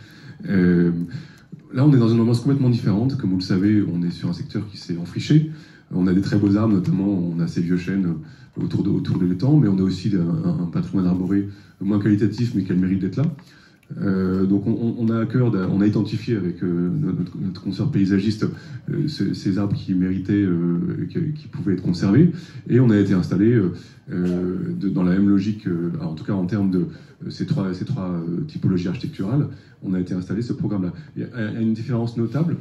Là, on est dans une ambiance complètement différente. Comme vous le savez, on est sur un secteur qui s'est enfriché. On a des très beaux arbres, notamment, on a ces vieux chênes autour de l'étang, mais on a aussi un patrimoine arboré moins qualitatif, mais qui a le mérite d'être là. Donc on a à cœur, on a identifié avec notre consoeur paysagiste ces arbres qui méritaient, qui pouvaient être conservés, et on a été installé dans la même logique, en tout cas en termes de ces trois typologies architecturales, on a été installé ce programme-là. Il y a une différence notable,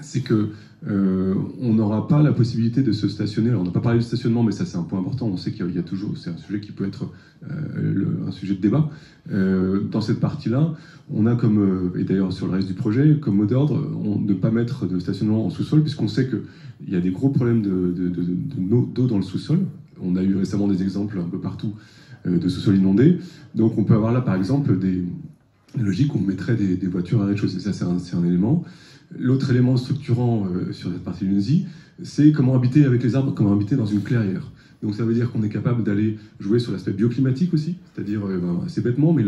c'est que on n'aura pas la possibilité de se stationner. Alors, on n'a pas parlé de stationnement, mais ça c'est un point important. On sait qu'il y a toujours, c'est un sujet qui peut être un sujet de débat. Dans cette partie-là, on a comme, et d'ailleurs sur le reste du projet, comme mot d'ordre, de ne pas mettre de stationnement en sous-sol, puisqu'on sait qu'il y a des gros problèmes d'eau dans le sous-sol. On a eu récemment des exemples un peu partout de sous-sol inondés. Donc on peut avoir là par exemple des logiques où on mettrait des voitures à rez-de-chaussée. Ça c'est un élément. L'autre élément structurant sur cette partie de l'UNSI, c'est comment habiter avec les arbres, comment habiter dans une clairière. Donc ça veut dire qu'on est capable d'aller jouer sur l'aspect bioclimatique aussi, c'est-à-dire assez bêtement, mais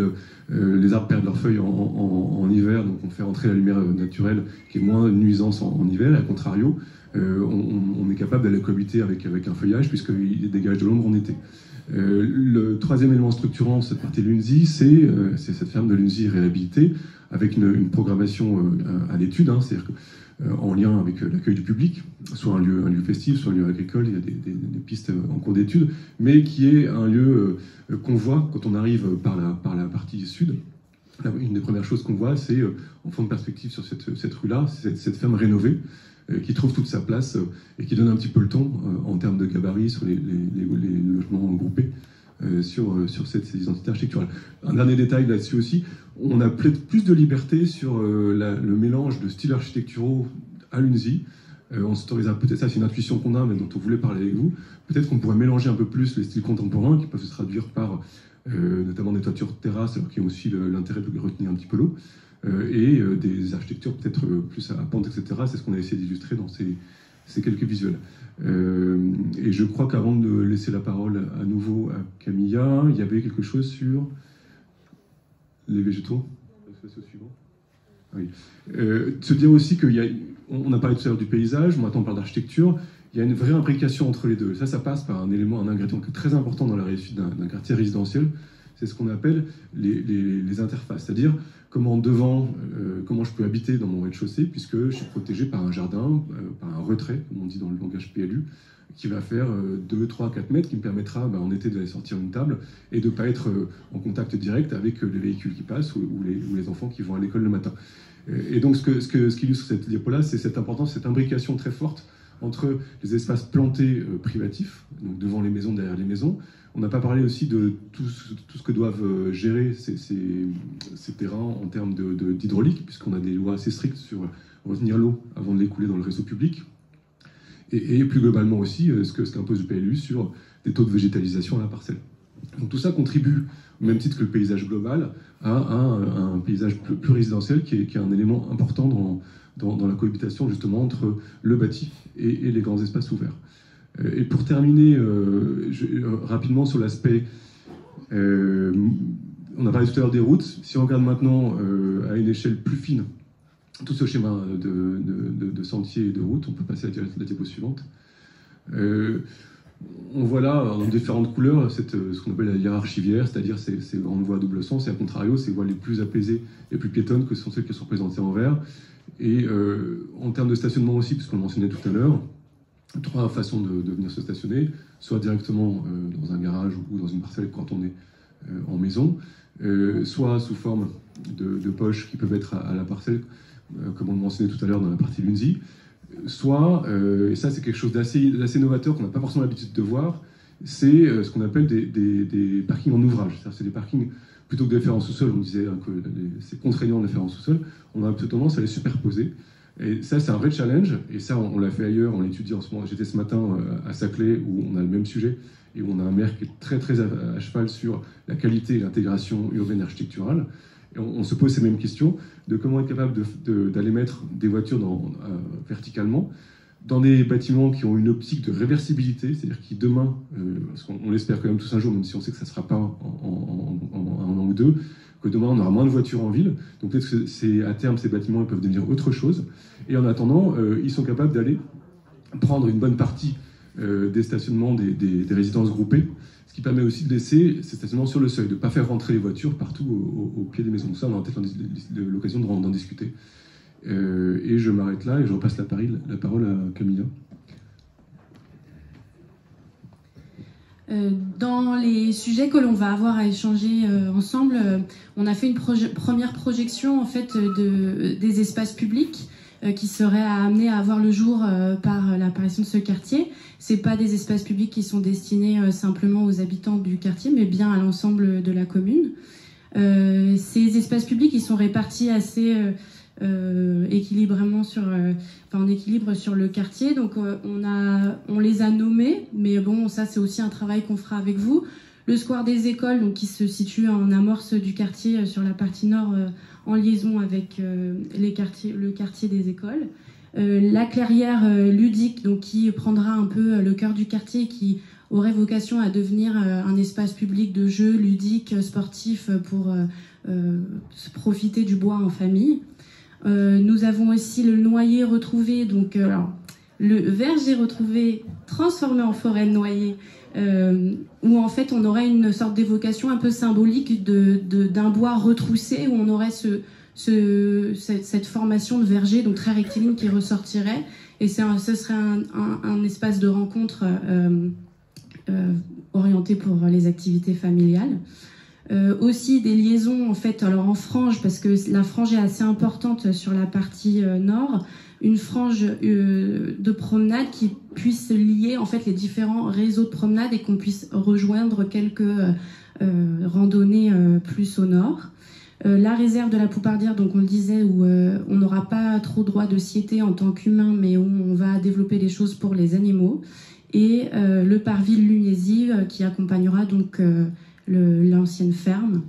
les arbres perdent leurs feuilles en hiver, donc on fait entrer la lumière naturelle qui est moins nuisance en hiver, et à contrario, on est capable d'aller cohabiter avec un feuillage puisqu'il dégage de l'ombre en été. Le troisième élément structurant de cette partie de l'UNSI, c'est cette ferme de l'UNSI réhabilitée, avec une programmation à l'étude, c'est-à-dire en lien avec l'accueil du public, soit un lieu festif, soit un lieu agricole, il y a des pistes en cours d'étude, mais qui est un lieu qu'on voit quand on arrive par la partie sud. Une des premières choses qu'on voit, c'est en fond de perspective sur cette rue-là, cette ferme rénovée, qui trouve toute sa place et qui donne un petit peu le ton en termes de gabarit sur les logements groupés. Sur ces identités architecturales. Un dernier détail là-dessus aussi, on a peut-être plus de liberté sur le mélange de styles architecturaux à l'UNSI. On s'autorisera peut-être, ça c'est une intuition qu'on a, mais dont on voulait parler avec vous, peut-être qu'on pourrait mélanger un peu plus les styles contemporains, qui peuvent se traduire par notamment des toitures terrasses, alors qui ont aussi l'intérêt de retenir un petit peu l'eau, et des architectures peut-être plus à pente, etc. C'est ce qu'on a essayé d'illustrer dans ces quelques visuels. Et je crois qu'avant de laisser la parole à nouveau à Camilla, il y avait quelque chose sur les végétaux. C'est au suivant. Oui. Se dire aussi qu'on a parlé tout à l'heure du paysage, maintenant on parle d'architecture, il y a une vraie imbrication entre les deux. Ça passe par un élément, un ingrédient très important dans la réussite d'un quartier résidentiel, c'est ce qu'on appelle les interfaces, c'est-à-dire comment je peux habiter dans mon rez-de-chaussée, puisque je suis protégé par un jardin, par un retrait, comme on dit dans le langage PLU, qui va faire 2, 3, 4 mètres, qui me permettra en été d'aller sortir une table et de ne pas être en contact direct avec les véhicules qui passent ou les enfants qui vont à l'école le matin. Et donc ce qui illustre cette diapo-là, c'est cette importance, cette imbrication très forte entre les espaces plantés privatifs, donc devant les maisons, derrière les maisons. On n'a pas parlé aussi de tout ce que doivent gérer ces terrains en termes d'hydraulique, puisqu'on a des lois assez strictes sur retenir l'eau avant de l'écouler dans le réseau public. Et plus globalement aussi, ce qu'impose le PLU sur des taux de végétalisation à la parcelle. Donc tout ça contribue, au même titre que le paysage global, à un paysage plus résidentiel qui est un élément important dans la cohabitation justement entre le bâti et les grands espaces ouverts. Et pour terminer rapidement sur l'aspect, on a parlé tout à l'heure des routes. Si on regarde maintenant à une échelle plus fine tout ce schéma de sentiers et de routes, on peut passer à la diapo suivante. On voit là, en différentes couleurs, ce qu'on appelle la hiérarchie viaire, c'est-à-dire ces grandes voies à double sens, et à contrario, ces voies les plus apaisées et plus piétonnes que sont celles qui sont représentées en vert. Et en termes de stationnement aussi, puisqu'on le mentionnait tout à l'heure, 3 façons de venir se stationner, soit directement dans un garage ou dans une parcelle quand on est en maison, soit sous forme de poches qui peuvent être à la parcelle, comme on le mentionnait tout à l'heure dans la partie Lunzi, soit, et ça c'est quelque chose d'assez novateur qu'on n'a pas forcément l'habitude de voir, c'est ce qu'on appelle des parkings en ouvrage. C'est-à-dire c'est des parkings, plutôt que de les faire en sous-sol, on disait que c'est contraignant de les faire en sous-sol, on a un peu tendance à les superposer. Et ça, c'est un vrai challenge, et ça, on l'a fait ailleurs, on l'étudie en ce moment. J'étais ce matin à Saclay, où on a le même sujet, et où on a un maire qui est très, très à cheval sur la qualité et l'intégration urbaine et architecturale. Et on se pose ces mêmes questions de comment être capable d'aller mettre des voitures verticalement dans des bâtiments qui ont une optique de réversibilité, c'est-à-dire qui demain, parce qu'on l'espère quand même tous un jour, même si on sait que ça ne sera pas en un an ou deux, que demain on aura moins de voitures en ville, donc peut-être que à terme ces bâtiments ils peuvent devenir autre chose, et en attendant ils sont capables d'aller prendre une bonne partie des stationnements des résidences groupées, ce qui permet aussi de laisser ces stationnements sur le seuil, de ne pas faire rentrer les voitures partout au pied des maisons. Donc ça on aura peut-être l'occasion d'en discuter. Et je m'arrête là et je repasse la parole à Camilla. Dans les sujets que l'on va avoir à échanger ensemble, on a fait une première projection en fait des espaces publics qui seraient amenés à voir le jour par l'apparition de ce quartier. C'est pas des espaces publics qui sont destinés simplement aux habitants du quartier, mais bien à l'ensemble de la commune. Ces espaces publics, ils sont répartis assez en équilibre sur le quartier. Donc on les a nommés, mais bon, ça c'est aussi un travail qu'on fera avec vous. Le square des écoles, donc qui se situe en amorce du quartier sur la partie nord, en liaison avec le quartier des écoles. La clairière ludique, donc qui prendra un peu le cœur du quartier, qui aurait vocation à devenir un espace public de jeux ludiques, sportifs pour profiter du bois en famille. Nous avons aussi le noyer retrouvé, donc le verger retrouvé transformé en forêt de noyer, où en fait on aurait une sorte d'évocation un peu symbolique d'un bois retroussé, où on aurait cette formation de verger, donc très rectiligne, qui ressortirait, et ce serait un espace de rencontre orienté pour les activités familiales. Aussi des liaisons en fait, alors en frange, parce que la frange est assez importante sur la partie nord, une frange de promenade qui puisse lier en fait les différents réseaux de promenade et qu'on puisse rejoindre quelques randonnées plus au nord. La réserve de la Poupardière, donc on le disait, où on n'aura pas trop droit de siéter en tant qu'humain, mais où on va développer des choses pour les animaux. Et le parvis Lunésive qui accompagnera donc l'ancienne ferme.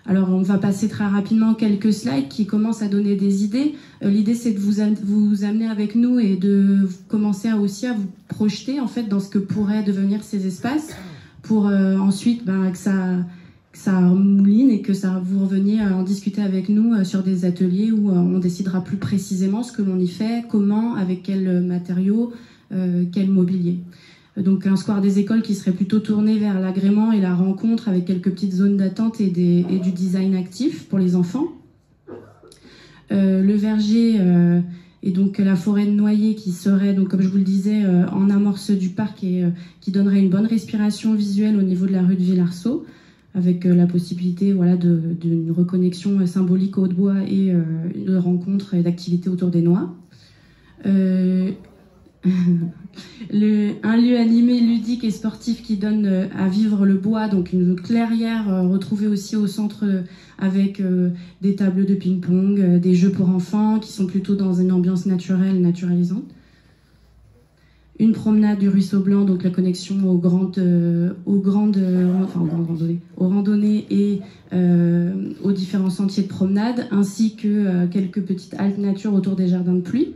Alors on va passer très rapidement quelques slides qui commencent à donner des idées. L'idée c'est de vous amener avec nous et de commencer aussi à vous projeter en fait dans ce que pourraient devenir ces espaces pour ensuite que ça mouline et que vous reveniez en discuter avec nous sur des ateliers où on décidera plus précisément ce que l'on y fait, comment, avec quels matériaux, quel mobilier. Donc un square des écoles qui serait plutôt tourné vers l'agrément et la rencontre avec quelques petites zones d'attente et du design actif pour les enfants. Le verger et donc la forêt de noyer qui serait, donc, comme je vous le disais, en amorce du parc et qui donnerait une bonne respiration visuelle au niveau de la rue de Villarceau, avec la possibilité d'une reconnexion symbolique au Haut-de-Bois et de rencontres et d'activités autour des noix. Un lieu animé, ludique et sportif qui donne à vivre le bois, donc une clairière retrouvée aussi au centre avec des tables de ping-pong, des jeux pour enfants qui sont plutôt dans une ambiance naturelle, naturalisante. Une promenade du Ruisseau Blanc, donc la connexion aux randonnées et aux différents sentiers de promenade, ainsi que quelques petites haltes nature autour des jardins de pluie.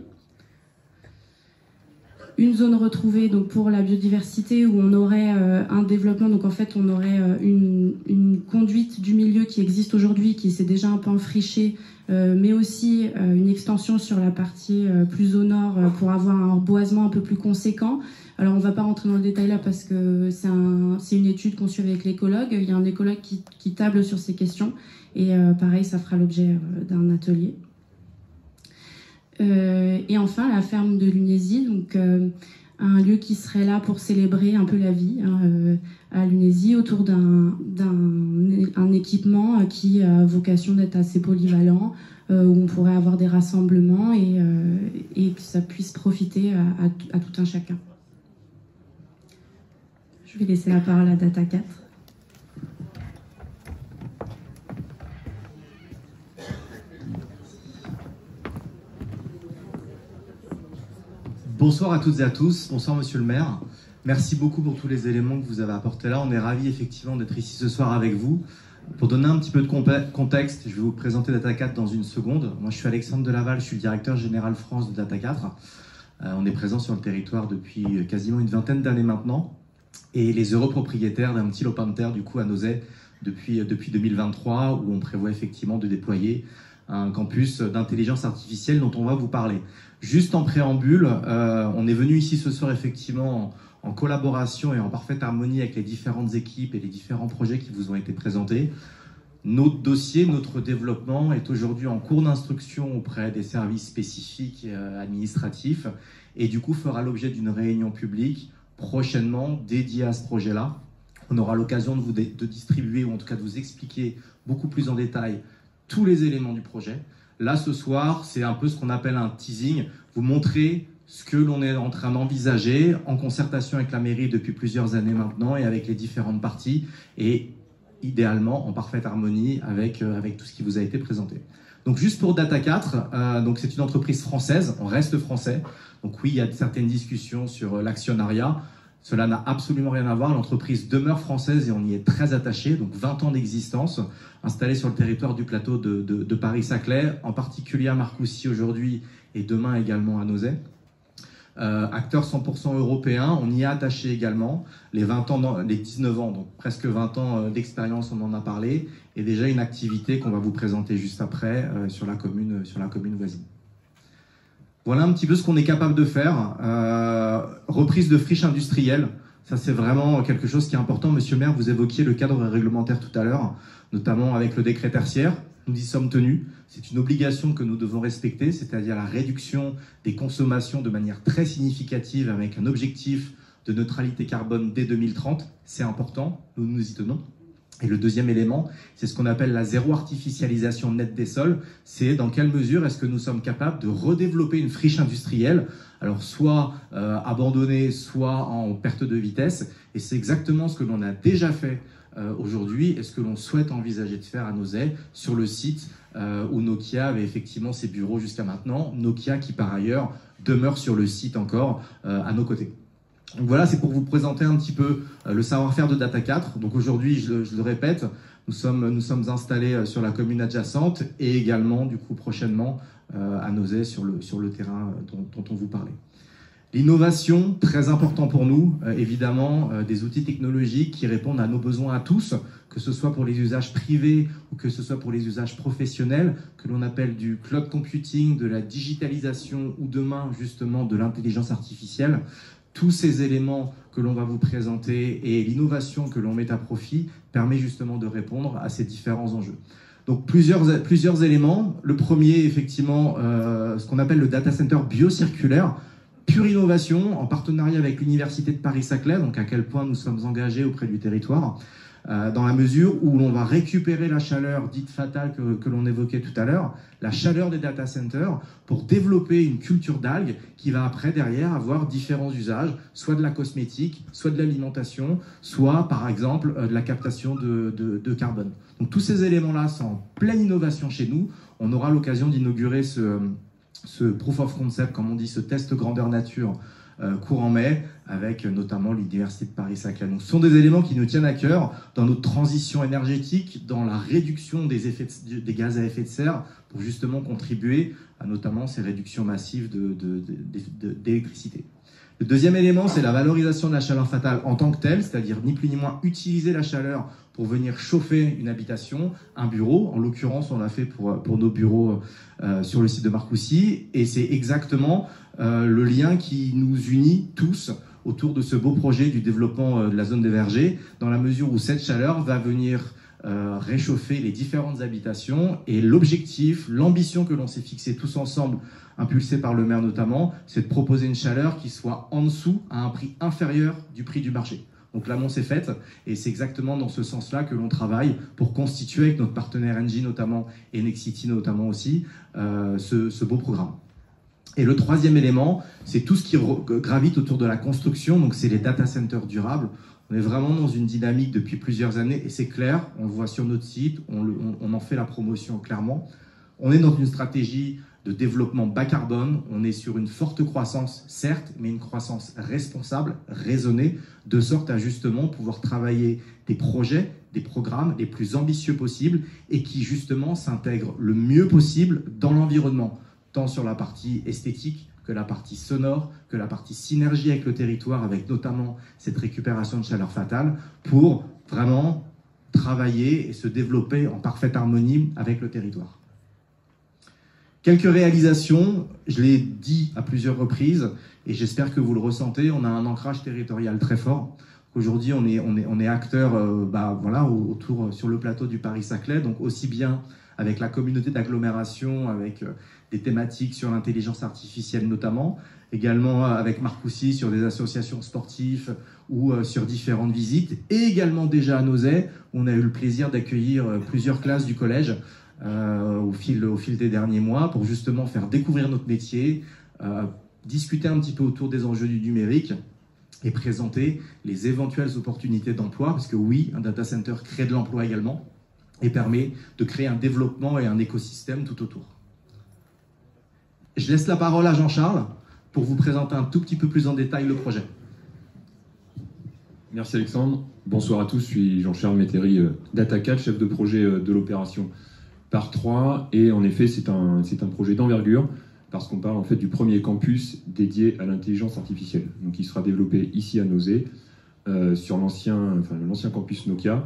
Une zone retrouvée donc pour la biodiversité où on aurait un développement, donc en fait on aurait une conduite du milieu qui existe aujourd'hui, qui s'est déjà un peu enfrichée, mais aussi une extension sur la partie plus au nord pour avoir un reboisement un peu plus conséquent. Alors on ne va pas rentrer dans le détail là parce que c'est une étude qu'on suit avec l'écologue. Il y a un écologue qui table sur ces questions et pareil ça fera l'objet d'un atelier. Et enfin la ferme de Lunézy, donc un lieu qui serait là pour célébrer un peu la vie à Lunézy autour d'un équipement qui a vocation d'être assez polyvalent, où on pourrait avoir des rassemblements et que ça puisse profiter à tout un chacun. Je vais laisser la parole à Data 4. Bonsoir à toutes et à tous, bonsoir monsieur le maire. Merci beaucoup pour tous les éléments que vous avez apportés là. On est ravis effectivement d'être ici ce soir avec vous. Pour donner un petit peu de contexte, je vais vous présenter Data 4 dans une seconde. Moi je suis Alexandre Delaval, je suis le directeur général France de Data 4. On est présent sur le territoire depuis quasiment une vingtaine d'années maintenant. Et les heureux propriétaires d'un petit lopin de terre du coup à Nozay depuis 2023 où on prévoit effectivement de déployer un campus d'intelligence artificielle dont on va vous parler. Juste en préambule, on est venu ici ce soir effectivement en collaboration et en parfaite harmonie avec les différentes équipes et les différents projets qui vous ont été présentés. Notre dossier, notre développement est aujourd'hui en cours d'instruction auprès des services spécifiques administratifs et du coup fera l'objet d'une réunion publique prochainement dédiée à ce projet-là. On aura l'occasion de distribuer ou en tout cas de vous expliquer beaucoup plus en détail tous les éléments du projet. Là, ce soir, c'est un peu ce qu'on appelle un teasing, vous montrer ce que l'on est en train d'envisager en concertation avec la mairie depuis plusieurs années maintenant et avec les différentes parties et idéalement en parfaite harmonie avec tout ce qui vous a été présenté. Donc juste pour Data 4, donc c'est une entreprise française, on reste français. Donc oui, il y a certaines discussions sur l'actionnariat. Cela n'a absolument rien à voir. L'entreprise demeure française et on y est très attaché. Donc 20 ans d'existence, installée sur le territoire du plateau de Paris-Saclay, en particulier à Marcoussis aujourd'hui et demain également à Nozay. Acteur 100% européen, on y est attaché également. Les 19 ans, donc presque 20 ans d'expérience, on en a parlé. Et déjà une activité qu'on va vous présenter juste après sur la commune voisine. Voilà un petit peu ce qu'on est capable de faire. Reprise de friches industrielles, ça c'est vraiment quelque chose qui est important. Monsieur le maire, vous évoquiez le cadre réglementaire tout à l'heure, notamment avec le décret tertiaire. Nous y sommes tenus. C'est une obligation que nous devons respecter, c'est-à-dire la réduction des consommations de manière très significative avec un objectif de neutralité carbone dès 2030. C'est important, nous nous y tenons. Et le deuxième élément, c'est ce qu'on appelle la zéro artificialisation nette des sols. C'est dans quelle mesure est-ce que nous sommes capables de redévelopper une friche industrielle, alors soit abandonnée, soit en perte de vitesse. Et c'est exactement ce que l'on a déjà fait aujourd'hui et ce que l'on souhaite envisager de faire à Nozay, sur le site où Nokia avait effectivement ses bureaux jusqu'à maintenant. Nokia qui par ailleurs demeure sur le site encore à nos côtés. Donc voilà, c'est pour vous présenter un petit peu le savoir-faire de Data 4. Donc aujourd'hui, je le répète, Nous sommes installés sur la commune adjacente et également, du coup, prochainement à Nozay sur le terrain dont on vous parlait. L'innovation, très important pour nous, évidemment, des outils technologiques qui répondent à nos besoins à tous, que ce soit pour les usages privés ou que ce soit pour les usages professionnels, que l'on appelle du cloud computing, de la digitalisation ou demain, justement, de l'intelligence artificielle. Tous ces éléments que l'on va vous présenter et l'innovation que l'on met à profit permet justement de répondre à ces différents enjeux. Donc plusieurs éléments. Le premier, effectivement, ce qu'on appelle le data center biocirculaire, pure innovation en partenariat avec l'Université de Paris-Saclay, donc à quel point nous sommes engagés auprès du territoire, dans la mesure où l'on va récupérer la chaleur dite fatale que l'on évoquait tout à l'heure, la chaleur des data centers, pour développer une culture d'algues qui va après, derrière, avoir différents usages, soit de la cosmétique, soit de l'alimentation, soit, par exemple, de la captation de carbone. Donc tous ces éléments-là sont en pleine innovation chez nous. On aura l'occasion d'inaugurer ce proof of concept, comme on dit, ce test grandeur nature, courant mai, avec notamment l'Université de Paris-Saclay. Donc, ce sont des éléments qui nous tiennent à cœur dans notre transition énergétique, dans la réduction des gaz à effet de serre, pour justement contribuer à notamment ces réductions massives d'électricité. Le deuxième élément, c'est la valorisation de la chaleur fatale en tant que telle, c'est-à-dire ni plus ni moins utiliser la chaleur pour venir chauffer une habitation, un bureau. En l'occurrence, on l'a fait pour nos bureaux sur le site de Marcoussis. Et c'est exactement le lien qui nous unit tous autour de ce beau projet du développement de la zone des vergers, dans la mesure où cette chaleur va venir réchauffer les différentes habitations. Et l'objectif, l'ambition que l'on s'est fixée tous ensemble, impulsé par le maire notamment, c'est de proposer une chaleur qui soit en dessous, à un prix inférieur du prix du marché. Donc l'annonce est faite, et c'est exactement dans ce sens-là que l'on travaille pour constituer avec notre partenaire Engie notamment, et Nexity notamment aussi, ce beau programme. Et le troisième élément, c'est tout ce qui gravite autour de la construction, donc c'est les data centers durables. On est vraiment dans une dynamique depuis plusieurs années, et c'est clair, on le voit sur notre site, on en fait la promotion clairement. On est dans une stratégie de développement bas carbone, on est sur une forte croissance, certes, mais une croissance responsable, raisonnée, de sorte à justement pouvoir travailler des projets, des programmes les plus ambitieux possibles et qui justement s'intègrent le mieux possible dans l'environnement, tant sur la partie esthétique que la partie sonore, que la partie synergie avec le territoire, avec notamment cette récupération de chaleur fatale, pour vraiment travailler et se développer en parfaite harmonie avec le territoire. Quelques réalisations, je l'ai dit à plusieurs reprises, et j'espère que vous le ressentez, on a un ancrage territorial très fort. Aujourd'hui, on est acteur autour sur le plateau du Paris-Saclay, donc aussi bien avec la communauté d'agglomération, avec des thématiques sur l'intelligence artificielle notamment, également avec Marcoussis sur des associations sportives ou sur différentes visites, et également déjà à Nozay, où on a eu le plaisir d'accueillir plusieurs classes du collège, au fil des derniers mois, pour justement faire découvrir notre métier, discuter un petit peu autour des enjeux du numérique et présenter les éventuelles opportunités d'emploi, parce que oui, un data center crée de l'emploi également et permet de créer un développement et un écosystème tout autour. Je laisse la parole à Jean-Charles pour vous présenter un tout petit peu plus en détail le projet. Merci Alexandre. Bonsoir à tous, je suis Jean-Charles Métairie d'Atacat, chef de projet de l'opération Par 3, et en effet c'est un projet d'envergure parce qu'on parle en fait du premier campus dédié à l'intelligence artificielle, donc qui sera développé ici à Nozay sur l'ancien campus Nokia,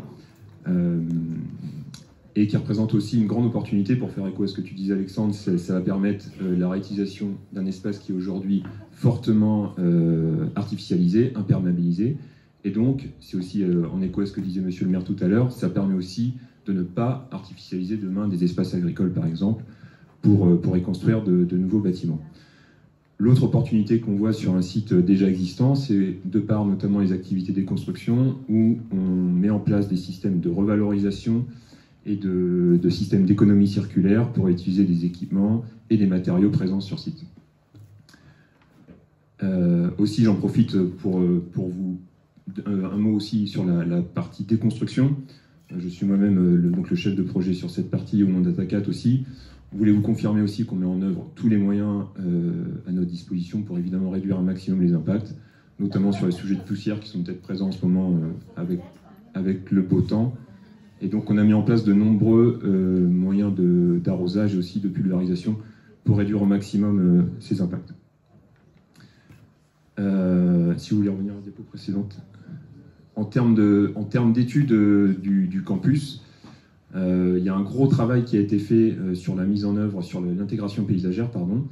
et qui représente aussi une grande opportunité pour faire écho à ce que tu disais Alexandre. Ça va permettre la réutilisation d'un espace qui est aujourd'hui fortement artificialisé, imperméabilisé, et donc c'est aussi en écho à ce que disait monsieur le maire tout à l'heure, ça permet aussi de ne pas artificialiser demain des espaces agricoles, par exemple, pour y construire de nouveaux bâtiments. L'autre opportunité qu'on voit sur un site déjà existant, c'est de par notamment les activités des constructions, où on met en place des systèmes de revalorisation et de systèmes d'économie circulaire pour utiliser des équipements et des matériaux présents sur site. Aussi, j'en profite pour vous un mot aussi sur la partie déconstruction. Je suis moi-même le chef de projet sur cette partie au nom d'Atacat aussi. Voulez-vous confirmer aussi qu'on met en œuvre tous les moyens à notre disposition pour évidemment réduire un maximum les impacts, notamment sur les sujets de poussière qui sont peut-être présents en ce moment avec le beau temps, Et donc on a mis en place de nombreux moyens d'arrosage et aussi de pulvérisation pour réduire au maximum ces impacts. Si vous voulez revenir à la diapo précédente. En termes d'études du campus, il y a un gros travail qui a été fait sur la mise en œuvre, sur l'intégration paysagère, pardon.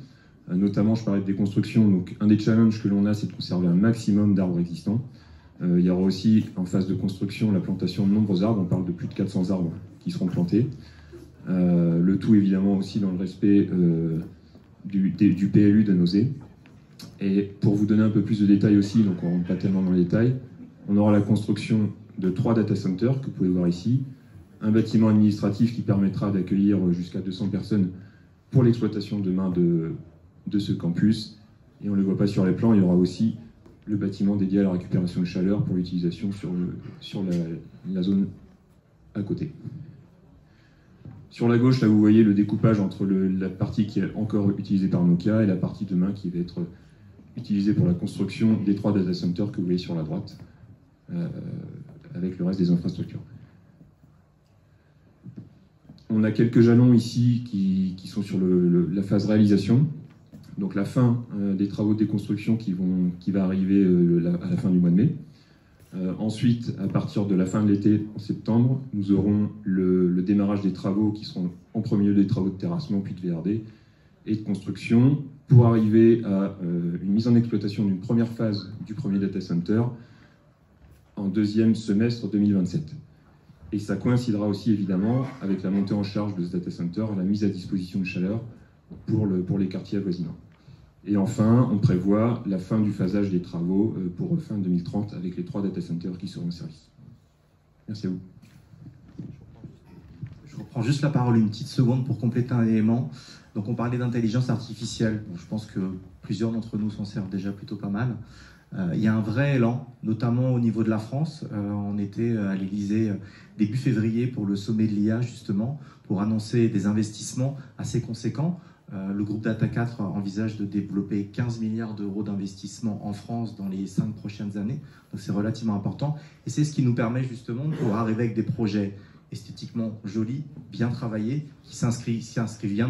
Notamment, je parlais de déconstruction. Donc, un des challenges que l'on a, c'est de conserver un maximum d'arbres existants. Il y aura aussi, en phase de construction, la plantation de nombreux arbres. On parle de plus de 400 arbres qui seront plantés. Le tout, évidemment, aussi dans le respect du PLU de Nozay. Et pour vous donner un peu plus de détails aussi, donc on ne rentre pas tellement dans les détails, on aura la construction de 3 data centers que vous pouvez voir ici, un bâtiment administratif qui permettra d'accueillir jusqu'à 200 personnes pour l'exploitation demain de ce campus. Et on ne le voit pas sur les plans, il y aura aussi le bâtiment dédié à la récupération de chaleur pour l'utilisation sur la zone à côté. Sur la gauche, là, vous voyez le découpage entre la partie qui est encore utilisée par Nokia et la partie demain qui va être utilisée pour la construction des 3 data centers que vous voyez sur la droite, avec le reste des infrastructures. On a quelques jalons ici qui sont sur la phase réalisation. Donc la fin des travaux de déconstruction qui va arriver à la fin du mois de mai. Ensuite, à partir de la fin de l'été, en septembre, nous aurons le démarrage des travaux qui seront en premier lieu des travaux de terrassement, puis de VRD et de construction, pour arriver à une mise en exploitation d'une première phase du premier data center en deuxième semestre 2027. Et ça coïncidera aussi évidemment avec la montée en charge de ce data center, la mise à disposition de chaleur pour les quartiers avoisinants. Et enfin, on prévoit la fin du phasage des travaux pour fin 2030 avec les 3 data centers qui seront en service. Merci à vous. Je reprends juste la parole une petite seconde pour compléter un élément. Donc on parlait d'intelligence artificielle. Bon, je pense que plusieurs d'entre nous s'en servent déjà plutôt pas mal. Il y a un vrai élan, notamment au niveau de la France. On était à l'Élysée début février pour le sommet de l'IA, justement, pour annoncer des investissements assez conséquents. Le groupe Data 4 envisage de développer 15 milliards d'euros d'investissement en France dans les 5 prochaines années. Donc c'est relativement important. Et c'est ce qui nous permet justement de pouvoir arriver avec des projets esthétiquement jolis, bien travaillés, qui s'inscrivent bien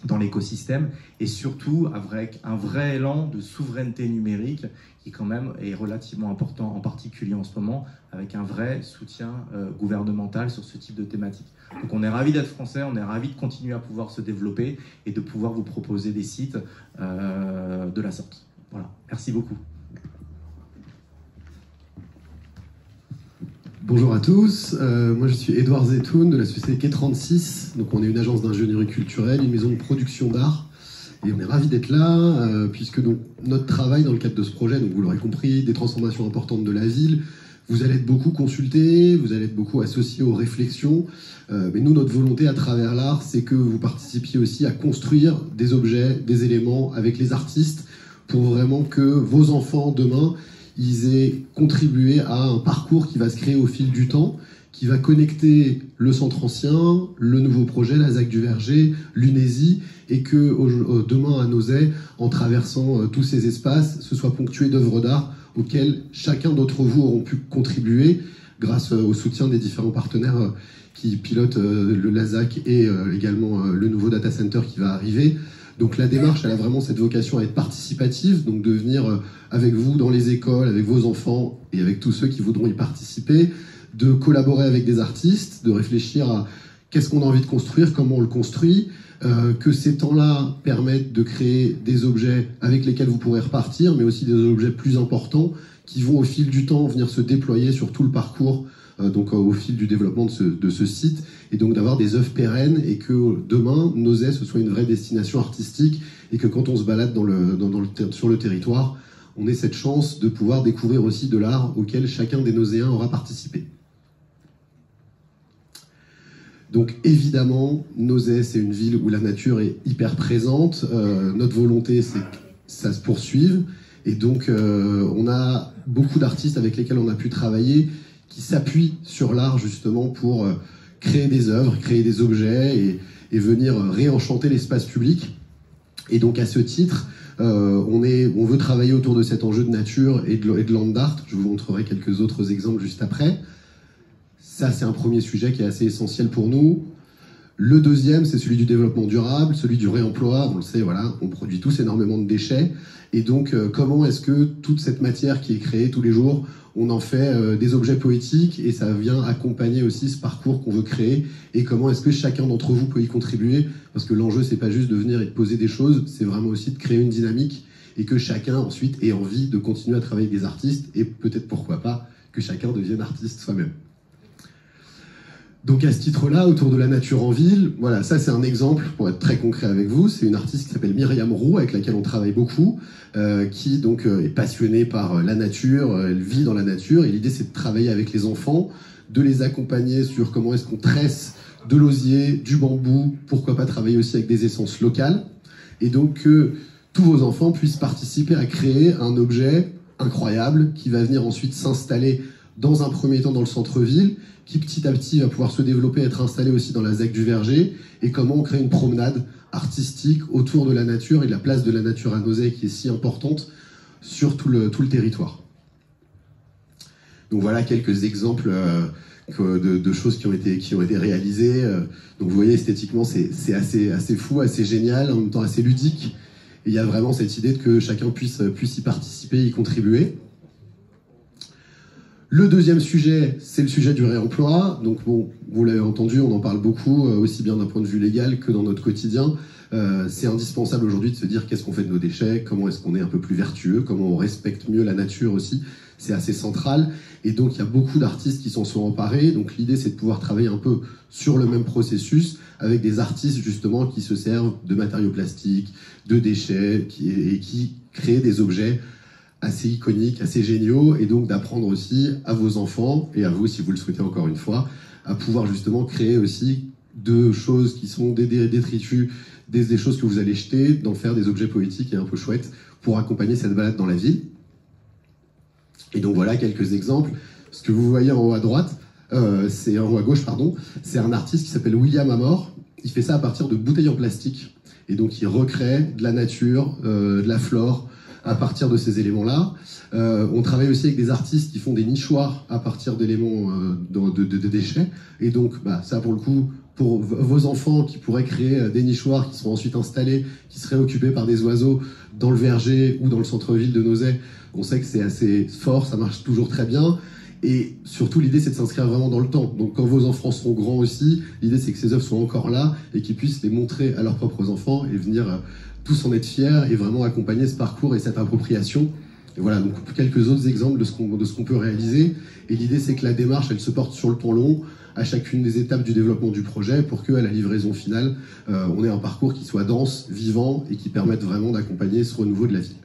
dans l'écosystème, et surtout avec un vrai élan de souveraineté numérique qui quand même est relativement important, en particulier en ce moment, avec un vrai soutien gouvernemental sur ce type de thématique. Donc on est ravis d'être français, on est ravis de continuer à pouvoir se développer et de pouvoir vous proposer des sites de la sorte. Voilà, merci beaucoup. Bonjour à tous, moi je suis Édouard Zetoun de la société K36, donc on est une agence d'ingénierie culturelle, une maison de production d'art, et on est ravis d'être là, puisque donc, notre travail dans le cadre de ce projet, donc vous l'aurez compris, des transformations importantes de la ville, vous allez être beaucoup consultés, vous allez être beaucoup associés aux réflexions, mais nous notre volonté à travers l'art, c'est que vous participiez aussi à construire des objets, des éléments avec les artistes, pour vraiment que vos enfants demain, ils aient contribué à un parcours qui va se créer au fil du temps, qui va connecter le centre ancien, le nouveau projet, la ZAC du Verger, l'Unésie, et que demain à Nozay, en traversant tous ces espaces, ce soit ponctué d'œuvres d'art auxquelles chacun d'entre vous auront pu contribuer grâce au soutien des différents partenaires qui pilotent la ZAC et également le nouveau data center qui va arriver. Donc la démarche, elle a vraiment cette vocation à être participative, donc de venir avec vous dans les écoles, avec vos enfants et avec tous ceux qui voudront y participer, de collaborer avec des artistes, de réfléchir à qu'est-ce qu'on a envie de construire, comment on le construit, que ces temps-là permettent de créer des objets avec lesquels vous pourrez repartir, mais aussi des objets plus importants qui vont au fil du temps venir se déployer sur tout le parcours, donc au fil du développement de ce site, et donc d'avoir des œuvres pérennes et que demain, Nozay, ce soit une vraie destination artistique et que quand on se balade sur le territoire, on ait cette chance de pouvoir découvrir aussi de l'art auquel chacun des Nozayens aura participé. Donc évidemment, Nozay, c'est une ville où la nature est hyper présente. Notre volonté, c'est que ça se poursuive. Et donc, on a beaucoup d'artistes avec lesquels on a pu travailler qui s'appuient sur l'art justement pour créer des œuvres, créer des objets et venir réenchanter l'espace public. Et donc à ce titre, on veut travailler autour de cet enjeu de nature et de land art. Je vous montrerai quelques autres exemples juste après. Ça, c'est un premier sujet qui est assez essentiel pour nous. Le deuxième, c'est celui du développement durable, celui du réemploi. On le sait, voilà, on produit tous énormément de déchets. Et donc, comment est-ce que toute cette matière qui est créée tous les jours, on en fait des objets poétiques, et ça vient accompagner aussi ce parcours qu'on veut créer, et comment est-ce que chacun d'entre vous peut y contribuer, parce que l'enjeu, c'est pas juste de venir et de poser des choses, c'est vraiment aussi de créer une dynamique, et que chacun ensuite ait envie de continuer à travailler avec des artistes, et peut-être pourquoi pas que chacun devienne artiste soi-même. Donc à ce titre-là, autour de la nature en ville, voilà, ça c'est un exemple, pour être très concret avec vous, c'est une artiste qui s'appelle Myriam Roux, avec laquelle on travaille beaucoup, qui donc est passionnée par la nature, elle vit dans la nature, et l'idée c'est de travailler avec les enfants, de les accompagner sur comment est-ce qu'on tresse de l'osier, du bambou, pourquoi pas travailler aussi avec des essences locales, et donc que tous vos enfants puissent participer à créer un objet incroyable qui va venir ensuite s'installer dans un premier temps dans le centre-ville, qui petit à petit va pouvoir se développer, être installé aussi dans la ZEC du Verger, et comment on crée une promenade artistique autour de la nature et de la place de la nature à Nozay qui est si importante sur tout le territoire. Donc voilà quelques exemples de choses qui ont été réalisées. Donc vous voyez, esthétiquement, c'est assez fou, assez génial, en même temps assez ludique. Et il y a vraiment cette idée que chacun puisse y participer, y contribuer. Le deuxième sujet, c'est le sujet du réemploi. Donc bon, vous l'avez entendu, on en parle beaucoup, aussi bien d'un point de vue légal que dans notre quotidien. C'est indispensable aujourd'hui de se dire qu'est-ce qu'on fait de nos déchets, comment est-ce qu'on est un peu plus vertueux, comment on respecte mieux la nature aussi. C'est assez central. Et donc il y a beaucoup d'artistes qui s'en sont emparés. Donc l'idée, c'est de pouvoir travailler un peu sur le même processus avec des artistes justement qui se servent de matériaux plastiques, de déchets et qui créent des objets assez iconiques, assez géniaux, et donc d'apprendre aussi à vos enfants, et à vous si vous le souhaitez encore une fois, à pouvoir justement créer aussi de choses qui sont des détritus, des choses que vous allez jeter, d'en faire des objets poétiques et un peu chouettes pour accompagner cette balade dans la ville. Et donc voilà quelques exemples. Ce que vous voyez en haut à droite, c'est en haut à gauche, pardon, c'est un artiste qui s'appelle William Amor. Il fait ça à partir de bouteilles en plastique, et donc il recrée de la nature, de la flore, à partir de ces éléments-là. On travaille aussi avec des artistes qui font des nichoirs à partir d'éléments de déchets. Et donc, ça, pour le coup, pour vos enfants qui pourraient créer des nichoirs qui seront ensuite installés, qui seraient occupés par des oiseaux dans le Verger ou dans le centre-ville de Nozay, on sait que c'est assez fort, ça marche toujours très bien. Et surtout, l'idée, c'est de s'inscrire vraiment dans le temps. Donc, quand vos enfants seront grands aussi, l'idée, c'est que ces œuvres soient encore là et qu'ils puissent les montrer à leurs propres enfants et venir tous en être fiers et vraiment accompagner ce parcours et cette appropriation. Et voilà, donc quelques autres exemples de ce qu'on peut réaliser. Et l'idée, c'est que la démarche, elle se porte sur le temps long, à chacune des étapes du développement du projet, pour qu'à la livraison finale, on ait un parcours qui soit dense, vivant, et qui permette vraiment d'accompagner ce renouveau de la ville.